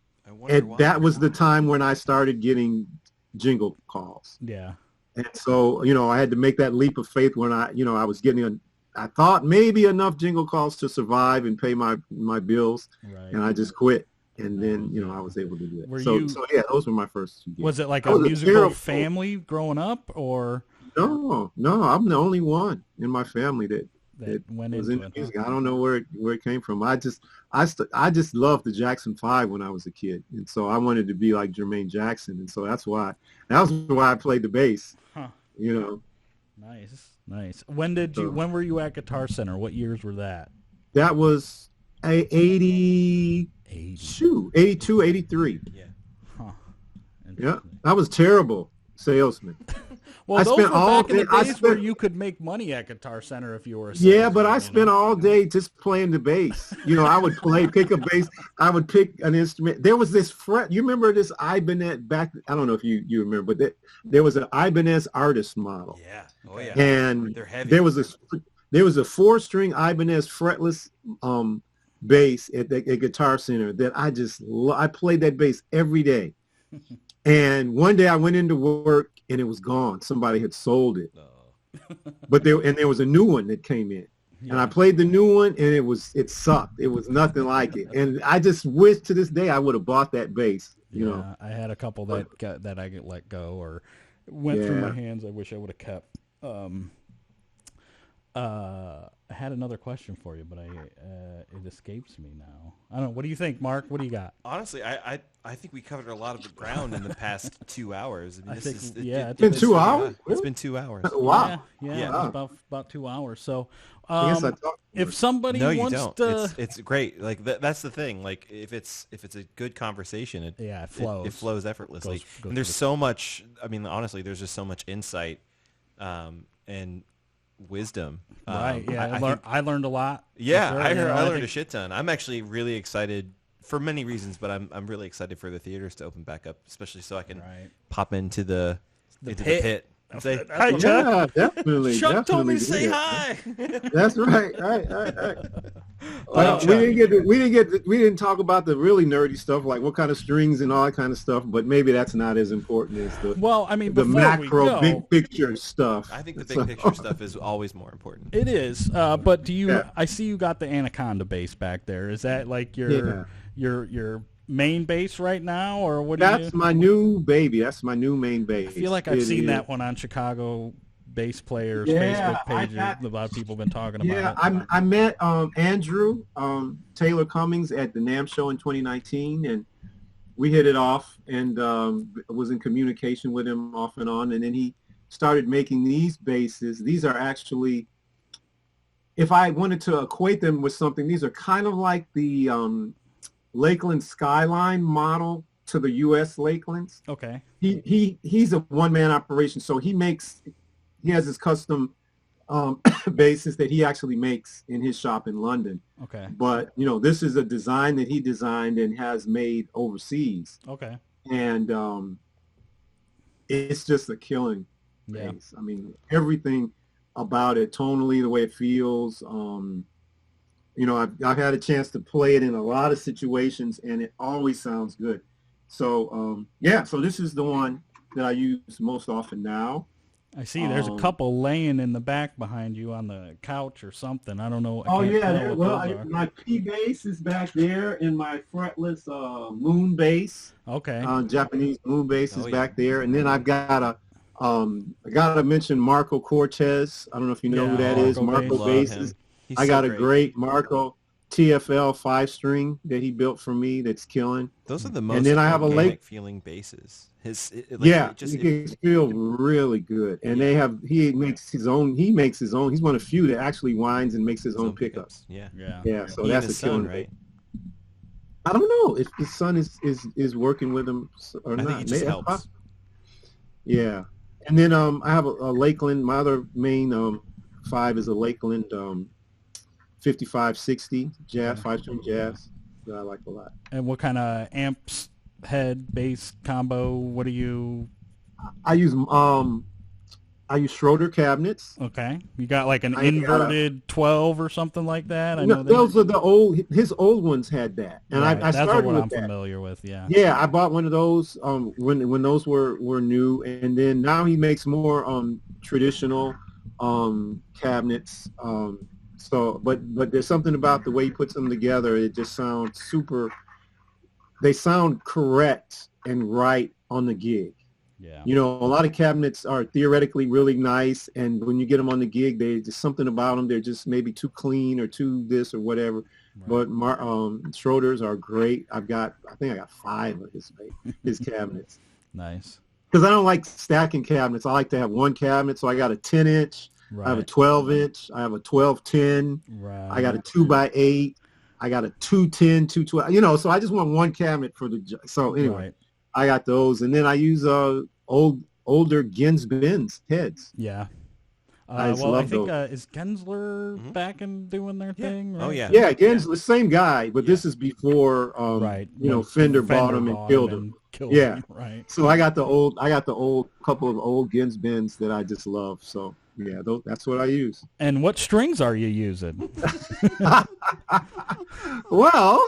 that was the time when I started getting jingle calls. Yeah. And so, I had to make that leap of faith when I was getting I thought maybe enough jingle calls to survive and pay my bills. Right. And I just quit. And then, I was able to do it. So yeah, those were my first 2 gigs. Was it like a musical family growing up, or? No, I'm the only one in my family that went was into into it. music. I don't know where it came from. I just loved the Jackson 5 when I was a kid, and so I wanted to be like Jermaine Jackson, and so that was why I played the bass. Huh. Nice. When were you at Guitar Center? What years were that? That was 82, 83. Yeah. Huh. Yeah, I was terrible salesman. Well, those were back in the days where you could make money at Guitar Center if you were a salesman. Yeah, but I spent all day just playing the bass. I would pick a bass. I would pick an instrument. There was this fret. You remember this Ibanez back? I don't know if you remember, but there was an Ibanez artist model. Yeah. Oh yeah. And they're heavy. there was a 4-string Ibanez fretless bass at Guitar Center that I played that bass every day. And one day I went into work and it was gone. Somebody had sold it. But there was a new one that came in. Yeah. And I played the new one and it sucked. It was nothing like it. And I just wish to this day I would have bought that bass. I had a couple that I get let go or went through my hands. I wish I would have kept. I had another question for you, but it escapes me now. I don't know. What do you think, Mark? What do you got? Honestly, I think we covered a lot of the ground in the past 2 hours. It's been 2 hours. It's been 2 hours. Wow. Yeah. Wow. It was about 2 hours. So, if somebody wants to, it's great. Like that's the thing. Like if it's a good conversation, it flows. It flows effortlessly. Goes and there's so much. I mean, honestly, there's just so much insight, and wisdom. Right. Yeah. I learned a lot. Yeah, sure. I learned a shit ton. I'm actually really excited for many reasons, but I'm really excited for the theaters to open back up, especially so I can pop into the pit and say, "Hi, Chuck." Yeah, definitely. Chuck told me to say hi. That's right. Right. We didn't talk about the really nerdy stuff, like what kind of strings and all that kind of stuff. But maybe that's not as important as the macro, big picture stuff. I think the big picture stuff is always more important. It is. But do you? Yeah. I see you got the Anaconda bass back there. Is that like your main bass right now, or what? That's my new baby. That's my new main bass. I feel like I've seen that one on Chicago bass players Facebook pages. A lot of people have been talking about it. I met Andrew Taylor Cummings at the NAMM show in 2019, and we hit it off, and was in communication with him off and on, and then he started making these basses. These are actually, if I wanted to equate them with something, these are kind of like the Lakeland Skyline model to the U.S. Lakelands. Okay. He's a one-man operation, so he has his custom basses that he actually makes in his shop in London. Okay. But this is a design that he designed and has made overseas. Okay. And it's just a killing bass. I mean, everything about it, tonally, the way it feels. I've had a chance to play it in a lot of situations, and it always sounds good. So so this is the one that I use most often now. I see there's a couple laying in the back behind you on the couch or something. I don't know. My P bass is back there, and my fretless moon bass. Okay. Japanese moon bass is back there, and then I've got I gotta mention Marco Cortez. I don't know if you know who that is. Marco basses. I got a great Marco TFL 5-string that he built for me that's killing. Those are the most and then I have a feeling basses. It feel really good. And he makes his own. He's one of the few that actually winds and makes his own pickups. Yeah. So that's a killing, right? I don't know if his son is working with him or not. I think he just helps. Yeah. And then I have a Lakeland. My other main 5 is a Lakeland 5560 jazz, 5-string jazz that I like a lot. And what kind of amps, head, bass combo? What do you? I use Schroeder cabinets. Okay, you got like an inverted 12 or something like that. I know those are the old. His old ones had that, and I started with that. That's what I'm familiar with. Yeah. Yeah, I bought one of those when those were new, and then now he makes more traditional cabinets. So, but there's something about the way he puts them together. It just sounds super. They sound correct and right on the gig. Yeah. You know, a lot of cabinets are theoretically really nice, and when you get them on the gig, there's just something about them. They're just maybe too clean or too this or whatever. Right. But Schroeder's are great. I think I got 5 of his cabinets. Nice. Because I don't like stacking cabinets. I like to have one cabinet. So I got a 10-inch. Right. I have a 12-inch. I have a 12-10. Right. I got a 2x8. I got a 210, 212. You know, so I just want one cabinet for the. So anyway, right. I got those, and then I use older Gens Benz heads. Yeah. I think is Gensler back and doing their thing? Right? Oh yeah. Yeah, Gensler, same guy, but this is before Fender bought him and killed him. Right. So I got the old couple of old Gens Benz that I just love. So yeah, that's what I use. And what strings are you using? well,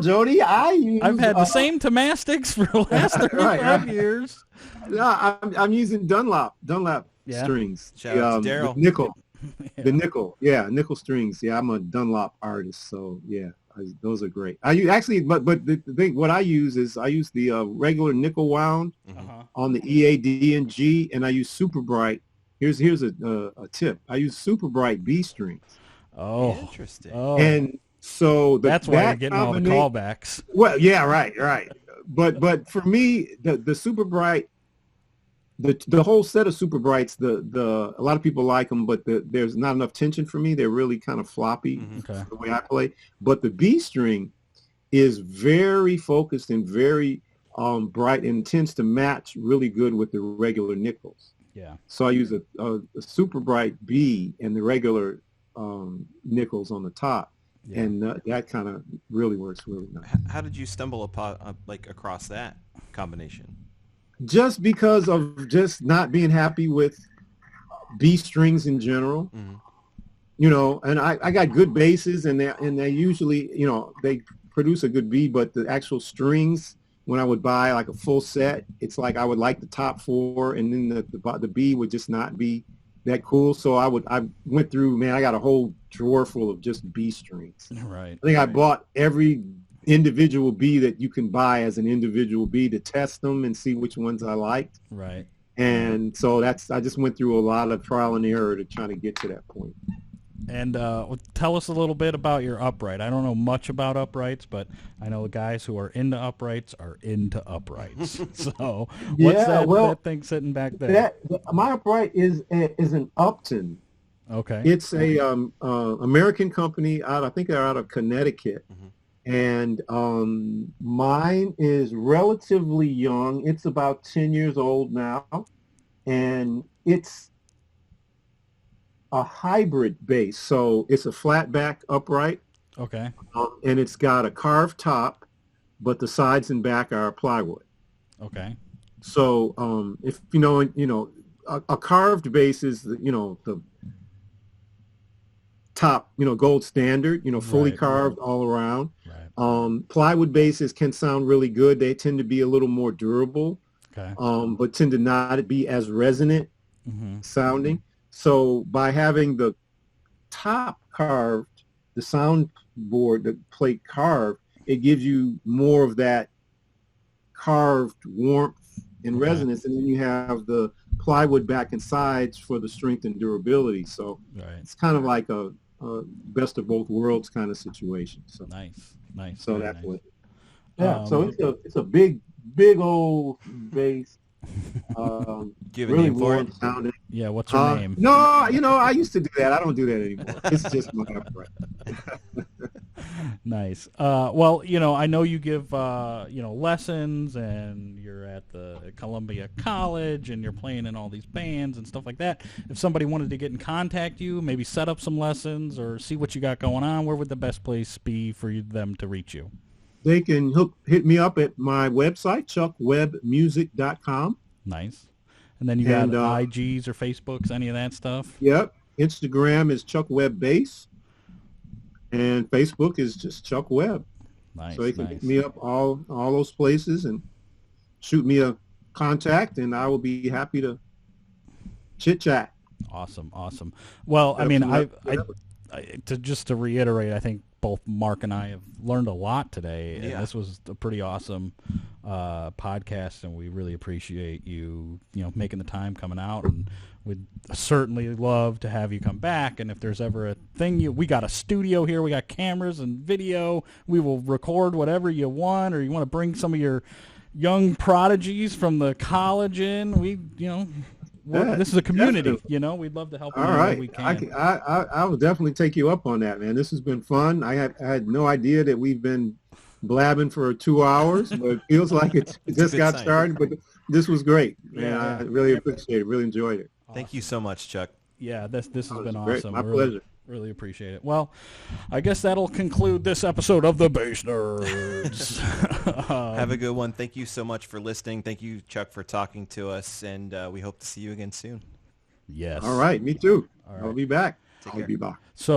Jody, I've had the same Tomastics for the last 35 years. No, I'm using Dunlop strings. Shout out to Daryl. Nickel. The nickel strings. Yeah, I'm a Dunlop artist, so yeah, those are great. But the thing, what I use is the regular nickel wound on the EAD and G, and I use Super Bright. Here's a tip. I use Super Bright B strings. Oh, interesting. Oh. And so that's why you're getting all the callbacks. Well, yeah, right. But for me, the Super Bright, the whole set of Super Brights, a lot of people like them, but there's not enough tension for me. They're really kind of floppy the way I play. But the B string is very focused and very bright and tends to match really good with the regular nickels. Yeah. So I use a Super Bright B and the regular nickels on the top, and that kind of really works really nice. How did you stumble upon across that combination? Just because of just not being happy with B strings in general, you know. And I got good basses, and they usually, you know, they produce a good B, but the actual strings, when I would buy like a full set, it's like I would like the top 4, and then the B would just not be that cool. So I went through, man, I got a whole drawer full of just B strings. Right. I think I bought every individual B that you can buy as an individual B to test them and see which ones I liked. Right. And so I just went through a lot of trial and error to try to get to that point. And tell us a little bit about your upright. I don't know much about uprights, but I know the guys who are into uprights are into uprights. So what's that thing sitting back there? My upright is an Upton. Okay. It's a American company I think they're out of Connecticut. And mine is relatively young. It's about 10 years old now. And it's a hybrid bass. So it's a flat back upright. Okay. And it's got a carved top, but the sides and back are plywood. Okay. So if you know, a carved bass is the top, gold standard, fully carved all around. Right. Plywood basses can sound really good. They tend to be a little more durable, okay. But tend to not be as resonant sounding. So by having the top carved, the soundboard, the plate carved, it gives you more of that carved warmth and resonance, and then you have the plywood back and sides for the strength and durability. So it's kind of like a best of both worlds kind of situation. So nice. So Very that's nice. what. Yeah. So it's a big old bass. Do you have a really name for it? warm sounding. Yeah, what's your name? No, I used to do that. I don't do that anymore. It's just my upright. Nice. Well, I know you give lessons, and you're at the Columbia College, and you're playing in all these bands and stuff like that. If somebody wanted to get in contact you, maybe set up some lessons or see what you got going on, where would the best place be for them to reach you? They can hit me up at my website, chuckwebbmusic.com. Nice. And then you got IGs or Facebooks, any of that stuff? Yep. Instagram is Chuck Webb Bass, and Facebook is just Chuck Webb. Nice. So they can hit me up all those places and shoot me a contact, and I will be happy to chit chat. Awesome. Well, I mean, to reiterate, I think both Mark and I have learned a lot today. And this was a pretty awesome podcast, and we really appreciate you making the time, coming out, and we'd certainly love to have you come back. And if there's ever a thing we got a studio here, we got cameras and video, we will record whatever you want, or you want to bring some of your young prodigies from the college in, this is a community, we'd love to help you. All right. We can. I will definitely take you up on that, man. This has been fun. I had no idea that we've been blabbing for 2 hours, but it feels like it just got started. But this was great, man. I really appreciate it. Really enjoyed it. Awesome. Thank you so much, Chuck. Yeah, this has been great. awesome. My pleasure. Really appreciate it. Well, I guess that'll conclude this episode of the Bass Nerds. Have a good one. Thank you so much for listening. Thank you, Chuck, for talking to us, and we hope to see you again soon. Yes. All right. Me too. All right. I'll be back. Take care. I'll be back. So